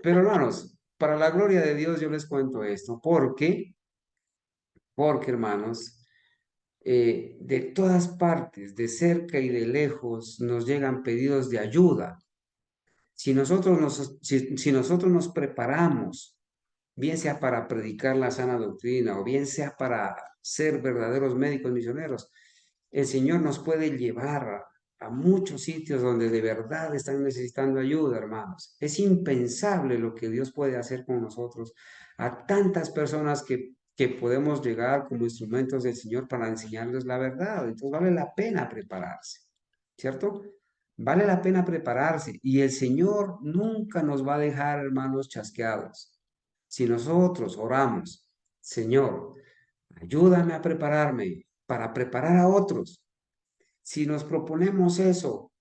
pero hermanos, para la gloria de Dios yo les cuento esto. Porque hermanos, de todas partes, de cerca y de lejos, nos llegan pedidos de ayuda. Si nosotros nos preparamos, bien sea para predicar la sana doctrina o bien sea para ser verdaderos médicos misioneros, el Señor nos puede llevar a muchos sitios donde de verdad están necesitando ayuda, hermanos. Es impensable lo que Dios puede hacer con nosotros, a tantas personas que podemos llegar como instrumentos del Señor para enseñarles la verdad. Entonces vale la pena prepararse, ¿cierto? Vale la pena prepararse y el Señor nunca nos va a dejar, hermanos, chasqueados. Si nosotros oramos, Señor, ayúdame a prepararme para preparar a otros. Si nos proponemos eso,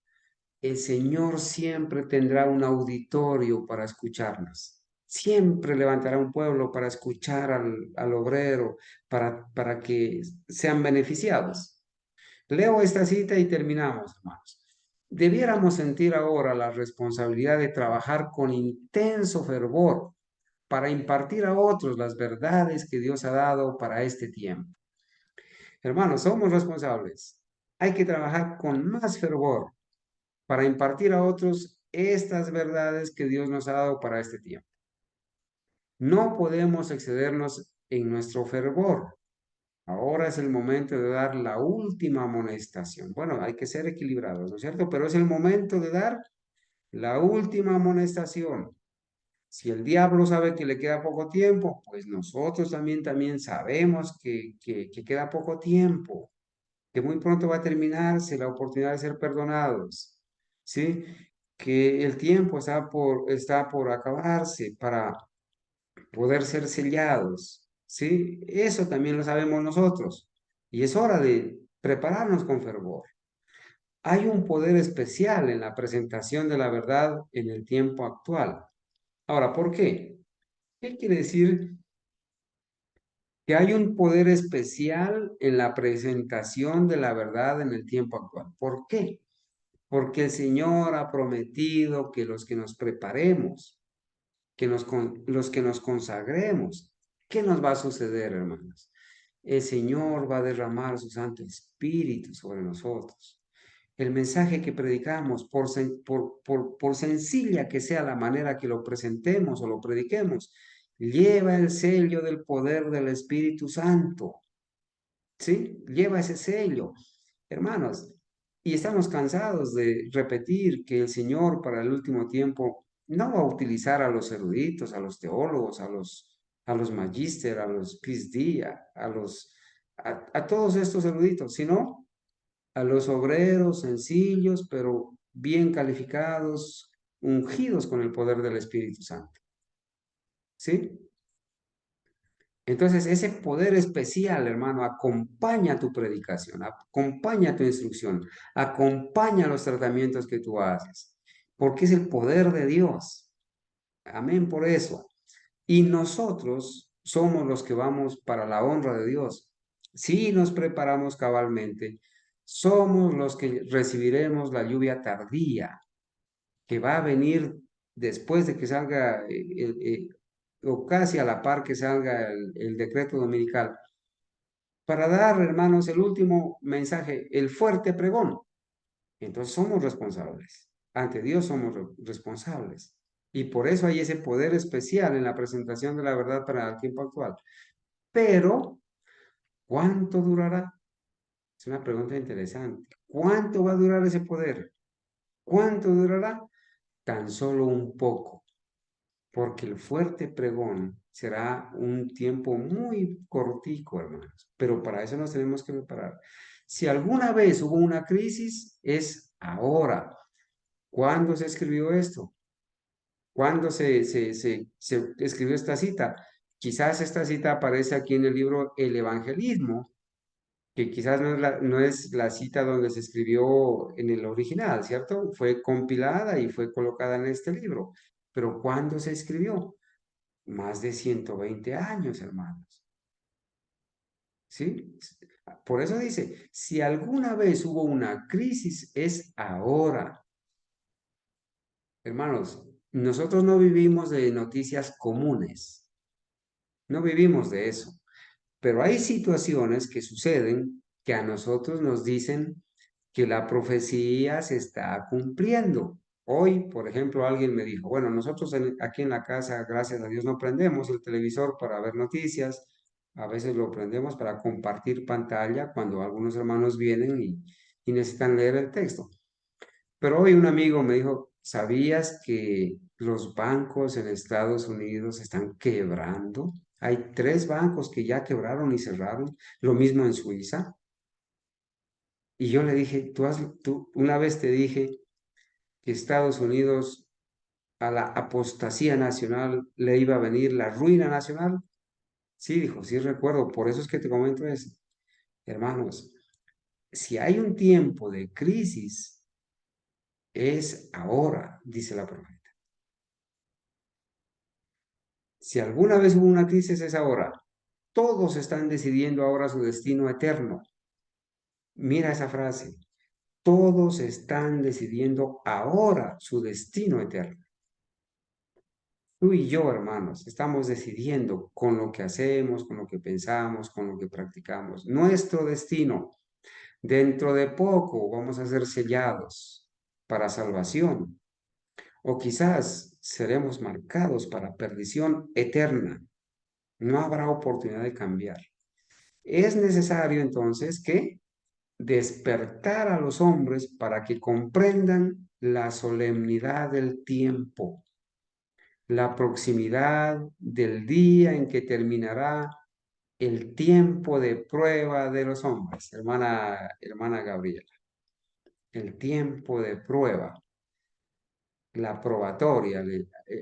el Señor siempre tendrá un auditorio para escucharnos. Siempre levantará un pueblo para escuchar al obrero, para que sean beneficiados. Leo esta cita y terminamos, hermanos. Debiéramos sentir ahora la responsabilidad de trabajar con intenso fervor para impartir a otros las verdades que Dios ha dado para este tiempo. Hermanos, somos responsables. Hay que trabajar con más fervor para impartir a otros estas verdades que Dios nos ha dado para este tiempo. No podemos excedernos en nuestro fervor. Ahora es el momento de dar la última amonestación. Bueno, hay que ser equilibrados, ¿no es cierto? Pero es el momento de dar la última amonestación. Si el diablo sabe que le queda poco tiempo, pues nosotros también sabemos que queda poco tiempo, que muy pronto va a terminarse la oportunidad de ser perdonados, ¿sí? Que el tiempo está por acabarse para poder ser sellados, ¿sí? Eso también lo sabemos nosotros. Y es hora de prepararnos con fervor. Hay un poder especial en la presentación de la verdad en el tiempo actual. Ahora, ¿por qué? ¿Qué quiere decir? Que hay un poder especial en la presentación de la verdad en el tiempo actual. ¿Por qué? Porque el Señor ha prometido que los que nos preparemos, los que nos consagremos, ¿qué nos va a suceder, hermanos? El Señor va a derramar su Santo Espíritu sobre nosotros. El mensaje que predicamos, por sencilla que sea la manera que lo presentemos o lo prediquemos, lleva el sello del poder del Espíritu Santo. ¿Sí? Lleva ese sello. Hermanos, y estamos cansados de repetir que el Señor para el último tiempo no va a utilizar a los eruditos, a los teólogos, a los magíster, a los PhD, a todos estos eruditos, sino a los obreros sencillos, pero bien calificados, ungidos con el poder del Espíritu Santo. ¿Sí? Entonces, ese poder especial, hermano, acompaña tu predicación, acompaña tu instrucción, acompaña los tratamientos que tú haces, porque es el poder de Dios. Amén por eso. Y nosotros somos los que vamos para la honra de Dios. Si nos preparamos cabalmente, somos los que recibiremos la lluvia tardía, que va a venir después de que salga o casi a la par que salga el decreto dominical, para dar, hermanos, el último mensaje, el fuerte pregón. Entonces somos responsables. Ante Dios somos responsables. Y por eso hay ese poder especial en la presentación de la verdad para el tiempo actual. Pero, ¿cuánto durará? Es una pregunta interesante. ¿Cuánto va a durar ese poder? ¿Cuánto durará? Tan solo un poco. Porque el fuerte pregón será un tiempo muy cortico, hermanos, pero para eso nos tenemos que preparar. Si alguna vez hubo una crisis, es ahora. ¿Cuándo se escribió esto? ¿Cuándo se escribió esta cita? Quizás esta cita aparece aquí en el libro El Evangelismo, que quizás no es la cita donde se escribió en el original, ¿cierto? Fue compilada y fue colocada en este libro. Pero ¿cuándo se escribió? Más de 120 años, hermanos. ¿Sí? Por eso dice, si alguna vez hubo una crisis, es ahora. Hermanos, nosotros no vivimos de noticias comunes, no vivimos de eso, pero hay situaciones que suceden que a nosotros nos dicen que la profecía se está cumpliendo. Hoy, por ejemplo, alguien me dijo, bueno, nosotros aquí en la casa, gracias a Dios, no prendemos el televisor para ver noticias, a veces lo prendemos para compartir pantalla cuando algunos hermanos vienen y necesitan leer el texto. Pero hoy un amigo me dijo, ¿sabías que los bancos en Estados Unidos están quebrando? Hay 3 bancos que ya quebraron y cerraron, lo mismo en Suiza. Y yo le dije, una vez te dije que Estados Unidos a la apostasía nacional le iba a venir la ruina nacional. Sí, dijo, sí recuerdo, por eso es que te comento eso. Hermanos, si hay un tiempo de crisis, es ahora, dice la profeta. Si alguna vez hubo una crisis, es ahora. Todos están decidiendo ahora su destino eterno. Mira esa frase. Todos están decidiendo ahora su destino eterno. Tú y yo, hermanos, estamos decidiendo con lo que hacemos, con lo que pensamos, con lo que practicamos, nuestro destino. Dentro de poco vamos a ser sellados para salvación, o quizás seremos marcados para perdición eterna. No habrá oportunidad de cambiar. Es necesario entonces que despertar a los hombres para que comprendan la solemnidad del tiempo, la proximidad del día en que terminará el tiempo de prueba de los hombres, hermana Gabriela, el tiempo de prueba, la probatoria,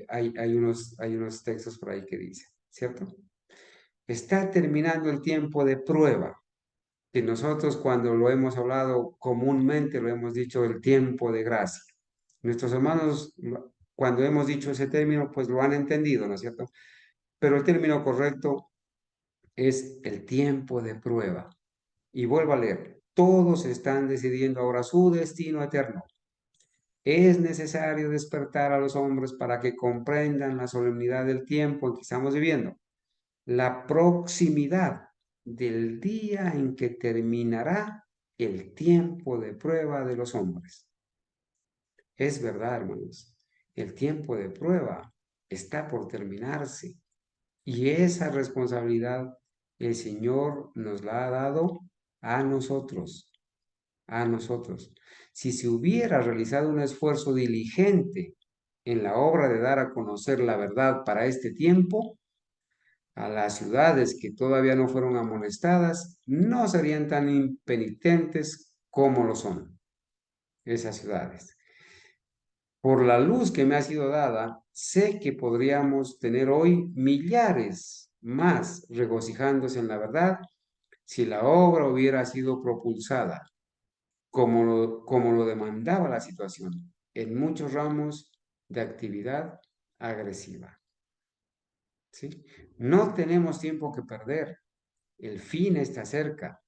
hay unos textos por ahí que dicen, ¿cierto? Está terminando el tiempo de prueba, que nosotros cuando lo hemos hablado comúnmente lo hemos dicho el tiempo de gracia. Nuestros hermanos, cuando hemos dicho ese término, pues lo han entendido, ¿no es cierto? Pero el término correcto es el tiempo de prueba. Y vuelvo a leer, todos están decidiendo ahora su destino eterno. Es necesario despertar a los hombres para que comprendan la solemnidad del tiempo en que estamos viviendo, la proximidad del día en que terminará el tiempo de prueba de los hombres. Es verdad, hermanos, el tiempo de prueba está por terminarse y esa responsabilidad el Señor nos la ha dado a nosotros, a nosotros. Si se hubiera realizado un esfuerzo diligente en la obra de dar a conocer la verdad para este tiempo, a las ciudades que todavía no fueron amonestadas, no serían tan impenitentes como lo son esas ciudades. Por la luz que me ha sido dada, sé que podríamos tener hoy millares más regocijándose en la verdad si la obra hubiera sido propulsada como lo demandaba la situación en muchos ramos de actividad agresiva. ¿Sí? No tenemos tiempo que perder. El fin está cerca.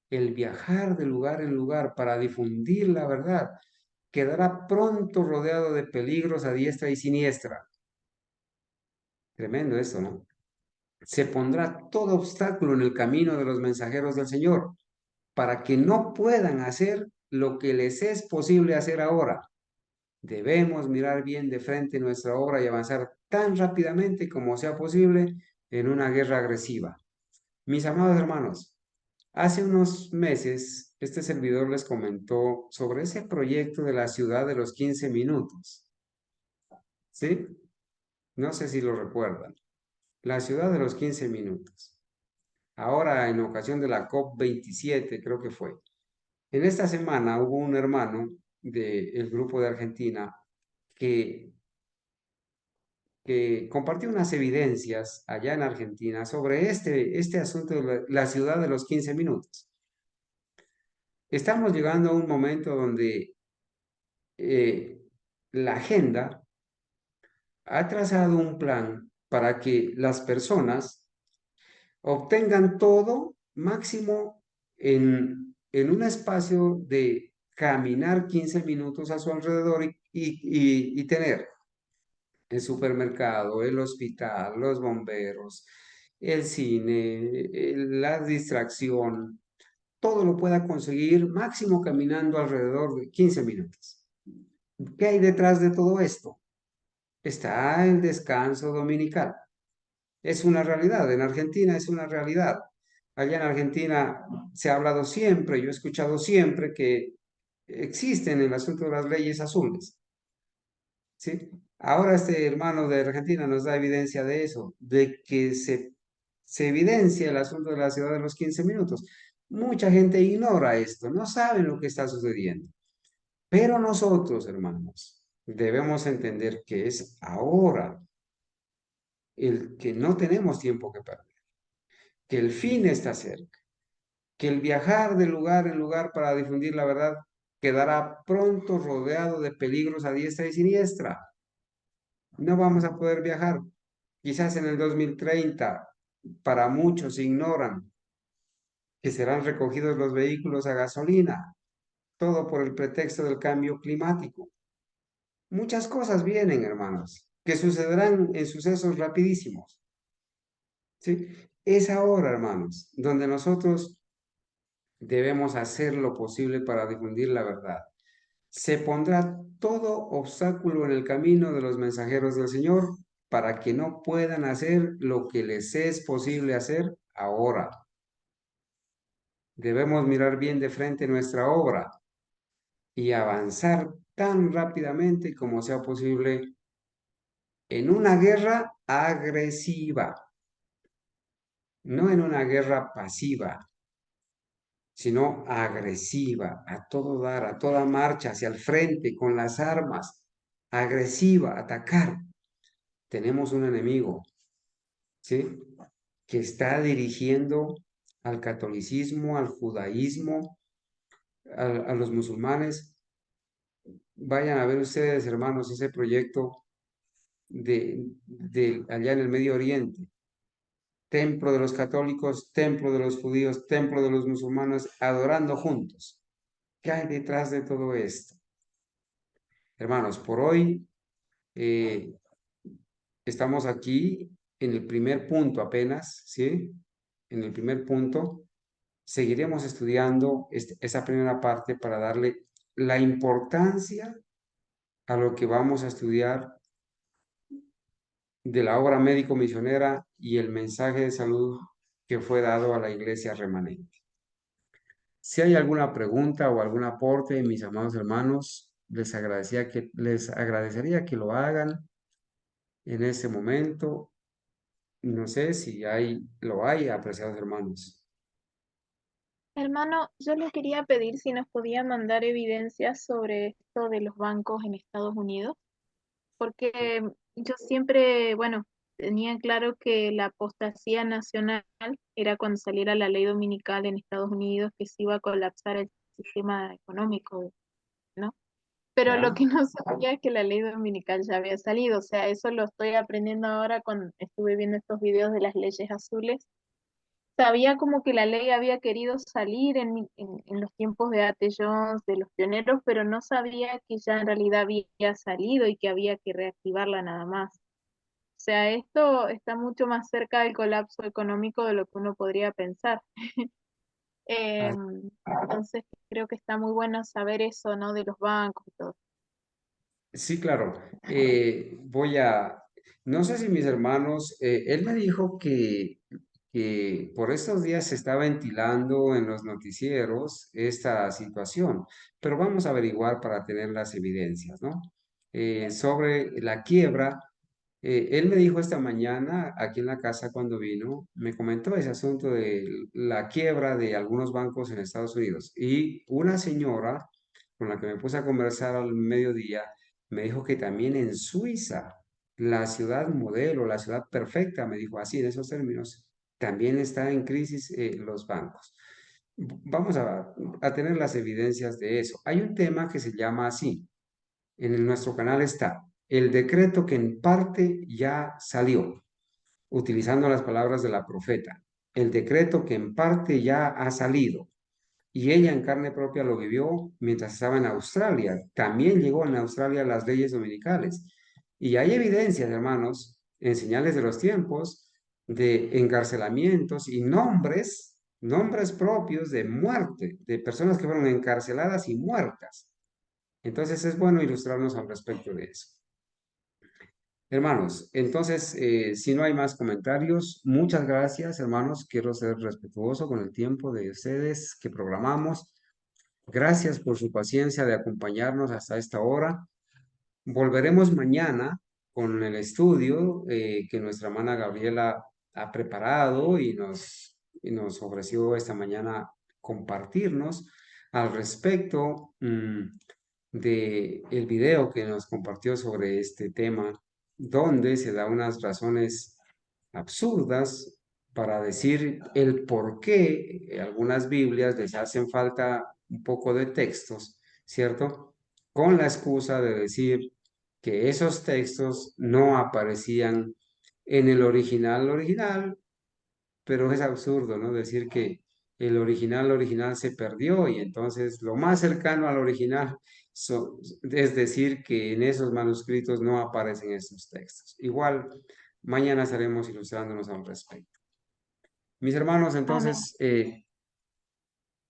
El viajar de lugar en lugar para difundir la verdad quedará pronto rodeado de peligros a diestra y siniestra. Tremendo esto, ¿no? Se pondrá todo obstáculo en el camino de los mensajeros del Señor para que no puedan hacer lo que les es posible hacer ahora. Debemos mirar bien de frente nuestra obra y avanzar tan rápidamente como sea posible en una guerra agresiva. Mis amados hermanos, hace unos meses este servidor les comentó sobre ese proyecto de la ciudad de los 15 minutos. ¿Sí? No sé si lo recuerdan. La ciudad de los 15 minutos. Ahora en ocasión de la COP27 creo que fue. En esta semana hubo un hermano del grupo de Argentina que compartió unas evidencias allá en Argentina sobre este asunto de la ciudad de los 15 minutos. estamos llegando a un momento donde la agenda ha trazado un plan para que las personas obtengan todo máximo en un espacio de caminar 15 minutos a su alrededor y tener el supermercado, el hospital, los bomberos, el cine, la distracción, todo lo pueda conseguir máximo caminando alrededor de 15 minutos. ¿Qué hay detrás de todo esto? Está el descanso dominical. Es una realidad, en Argentina es una realidad. Allá en Argentina se ha hablado siempre, yo he escuchado siempre que existen el asunto de las leyes azules, ¿sí? Ahora este hermano de Argentina nos da evidencia de eso, de que se evidencia el asunto de la ciudad de los 15 minutos. Mucha gente ignora esto, no saben lo que está sucediendo. Pero nosotros, hermanos, debemos entender que es ahora el que no tenemos tiempo que perder, que el fin está cerca, que el viajar de lugar en lugar para difundir la verdad quedará pronto rodeado de peligros a diestra y siniestra. No vamos a poder viajar. Quizás en el 2030, para muchos ignoran que serán recogidos los vehículos a gasolina, todo por el pretexto del cambio climático. Muchas cosas vienen, hermanos, que sucederán en sucesos rapidísimos. ¿Sí? Es ahora, hermanos, donde nosotros debemos hacer lo posible para difundir la verdad. Se pondrá todo obstáculo en el camino de los mensajeros del Señor para que no puedan hacer lo que les es posible hacer ahora. Debemos mirar bien de frente nuestra obra y avanzar tan rápidamente como sea posible en una guerra agresiva, no en una guerra pasiva, sino agresiva, a todo dar, a toda marcha, hacia el frente, con las armas, agresiva, atacar. Tenemos un enemigo, ¿sí? Que está dirigiendo al catolicismo, al judaísmo, a los musulmanes. Vayan a ver ustedes, hermanos, ese proyecto de allá en el Medio Oriente. Templo de los católicos, templo de los judíos, templo de los musulmanes, adorando juntos. ¿Qué hay detrás de todo esto? Hermanos, por hoy estamos aquí en el primer punto apenas, ¿sí? En el primer punto. Seguiremos estudiando esa primera parte para darle la importancia a lo que vamos a estudiar de la obra médico-misionera y el mensaje de salud que fue dado a la iglesia remanente. Si hay alguna pregunta o algún aporte, mis amados hermanos, les agradecería que lo hagan en este momento. No sé si lo hay, apreciados hermanos. Hermano, yo le quería pedir si nos podía mandar evidencias sobre esto de los bancos en Estados Unidos, porque yo siempre, bueno, tenía claro que la apostasía nacional era cuando saliera la ley dominical en Estados Unidos, que se iba a colapsar el sistema económico, ¿no? Pero lo ¿Ya? que no sabía es que la ley dominical ya había salido, o sea, eso lo estoy aprendiendo ahora cuando estuve viendo estos videos de las leyes azules. Sabía como que la ley había querido salir en los tiempos de A.T. Jones, de los pioneros, pero no sabía que ya en realidad había salido y que había que reactivarla nada más. O sea, esto está mucho más cerca del colapso económico de lo que uno podría pensar. Ah, Entonces creo que está muy bueno saber eso, ¿no? De los bancos y todo. sí, claro. No sé si mis hermanos, él me dijo que por estos días se está ventilando en los noticieros esta situación, pero vamos a averiguar para tener las evidencias, ¿no? Sobre la quiebra. Él me dijo esta mañana, aquí en la casa cuando vino, me comentó ese asunto de la quiebra de algunos bancos en Estados Unidos. Y una señora con la que me puse a conversar al mediodía, me dijo que también en Suiza, la ciudad modelo, la ciudad perfecta, me dijo así en esos términos, también está en crisis los bancos. vamos a tener las evidencias de eso. Hay un tema que se llama así, nuestro canal está, el decreto que en parte ya salió, utilizando las palabras de la profeta, el decreto que en parte ya ha salido. Y ella en carne propia lo vivió mientras estaba en Australia. También llegó en Australia las leyes dominicales. Y hay evidencias, hermanos, en señales de los tiempos, de encarcelamientos y nombres propios de muerte, de personas que fueron encarceladas y muertas. Entonces es bueno ilustrarnos al respecto de eso. Hermanos, entonces, si no hay más comentarios, muchas gracias, hermanos. Quiero ser respetuoso con el tiempo de ustedes que programamos. Gracias por su paciencia de acompañarnos hasta esta hora. Volveremos mañana con el estudio que nuestra hermana Gabriela ha preparado y nos ofreció esta mañana compartirnos al respecto de el video que nos compartió sobre este tema, donde se da unas razones absurdas para decir el por qué algunas Biblias les hacen falta un poco de textos, ¿cierto? Con la excusa de decir que esos textos no aparecían en el original, pero es absurdo, ¿no? Decir que el original se perdió y entonces lo más cercano al original es decir que en esos manuscritos no aparecen esos textos. Igual, mañana estaremos ilustrándonos al respecto. Mis hermanos, Amén. entonces,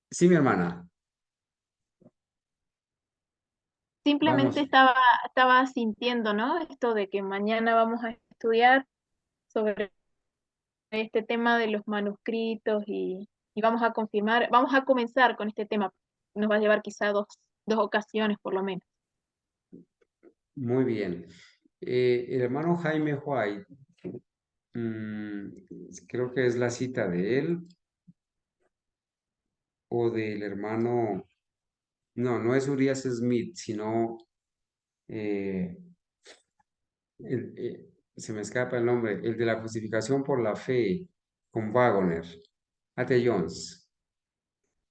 sí, mi hermana, Simplemente vamos, estaba sintiendo, ¿no? Esto de que mañana vamos a estudiar sobre este tema de los manuscritos y vamos a comenzar con este tema. Nos va a llevar quizá dos ocasiones por lo menos. muy bien. El hermano Jaime White, creo que es la cita de él o del hermano, no es Urias Smith, sino, eh, se me escapa el nombre, el de la justificación por la fe con Wagner, A.T. Jones.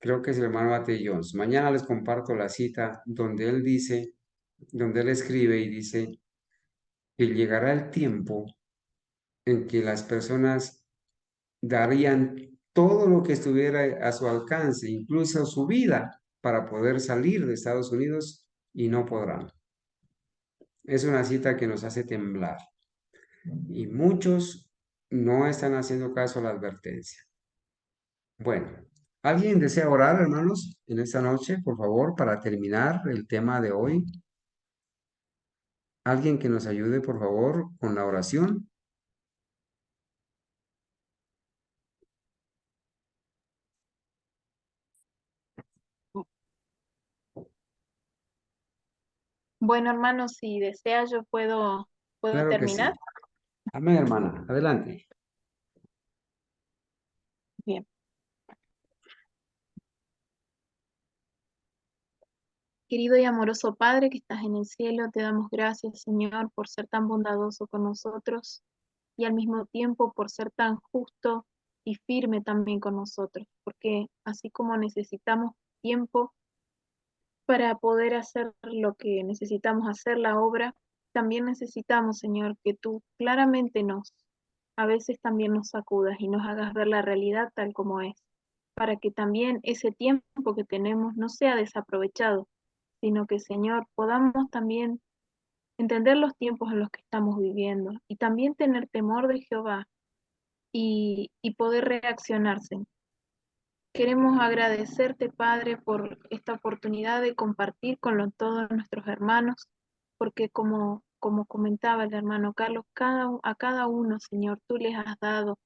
Creo que es el hermano A.T. Jones. Mañana les comparto la cita donde él escribe y dice que llegará el tiempo en que las personas darían todo lo que estuviera a su alcance, incluso su vida, para poder salir de Estados Unidos y no podrán. Es una cita que nos hace temblar y muchos no están haciendo caso a la advertencia. Bueno, ¿alguien desea orar, hermanos, en esta noche, por favor, para terminar el tema de hoy? ¿Alguien que nos ayude, por favor, con la oración? Bueno, hermanos, si desea, yo puedo Claro que terminar. sí. Amén, hermana. Adelante. Bien. Querido y amoroso Padre que estás en el cielo, te damos gracias, Señor, por ser tan bondadoso con nosotros y al mismo tiempo por ser tan justo y firme también con nosotros, porque así como necesitamos tiempo para poder hacer lo que necesitamos hacer, la obra, también necesitamos, Señor, que tú claramente a veces también nos sacudas y nos hagas ver la realidad tal como es, para que también ese tiempo que tenemos no sea desaprovechado, sino que, Señor, podamos también entender los tiempos en los que estamos viviendo y también tener temor de Jehová y poder reaccionarse. Queremos agradecerte, Padre, por esta oportunidad de compartir con todos nuestros hermanos, porque como comentaba el hermano Carlos, a cada uno, Señor, tú les has dado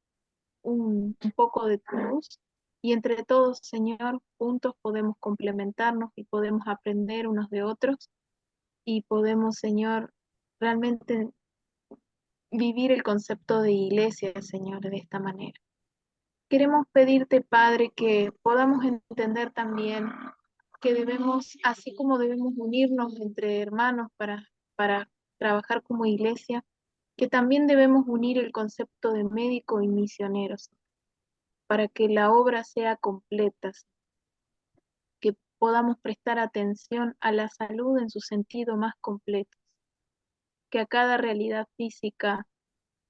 un poco de tu luz y entre todos, Señor, juntos podemos complementarnos y podemos aprender unos de otros y podemos, Señor, realmente vivir el concepto de iglesia, Señor, de esta manera. Queremos pedirte, Padre, que podamos entender también que debemos, así como debemos unirnos entre hermanos para trabajar como iglesia, que también debemos unir el concepto de médico y misioneros para que la obra sea completa, podamos prestar atención a la salud en su sentido más completo, que a cada realidad física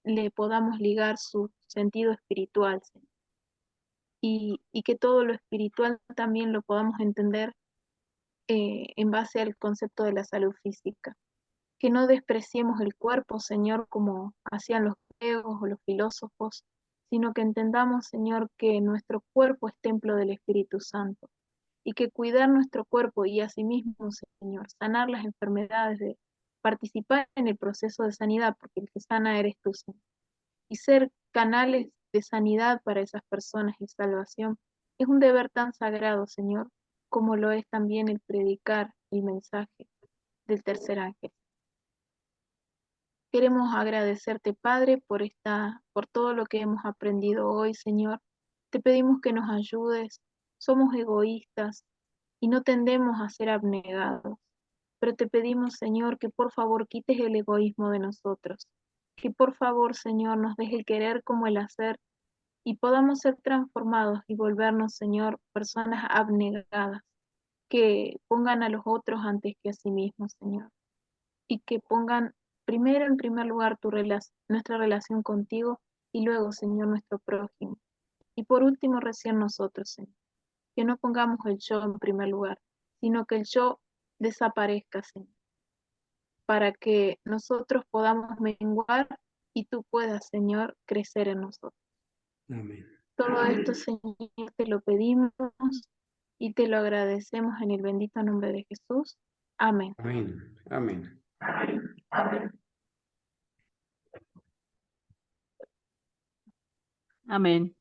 le podamos ligar su sentido espiritual, Señor. Y que todo lo espiritual también lo podamos entender en base al concepto de la salud física. Que no despreciemos el cuerpo, Señor, como hacían los griegos o los filósofos, sino que entendamos, Señor, que nuestro cuerpo es templo del Espíritu Santo y que cuidar nuestro cuerpo y asimismo, Señor, sanar las enfermedades, de participar en el proceso de sanidad, porque el que sana eres tú, Señor, y ser canales de sanidad para esas personas y salvación, es un deber tan sagrado, Señor, como lo es también el predicar el mensaje del tercer ángel. Queremos agradecerte, Padre, por todo lo que hemos aprendido hoy, Señor. Te pedimos que nos ayudes. Somos egoístas y no tendemos a ser abnegados. Pero te pedimos, Señor, que por favor quites el egoísmo de nosotros. Que por favor, Señor, nos deje el querer como el hacer y podamos ser transformados y volvernos, Señor, personas abnegadas, que pongan a los otros antes que a sí mismos, Señor, y que pongan primero, en primer lugar, nuestra relación contigo y luego, Señor, nuestro prójimo. Y por último, recién nosotros, Señor. Que no pongamos el yo en primer lugar, sino que el yo desaparezca, Señor, para que nosotros podamos menguar y tú puedas, Señor, crecer en nosotros. Amén. Todo esto, Señor, te lo pedimos y te lo agradecemos en el bendito nombre de Jesús. Amén. Amén. Amén. Amén.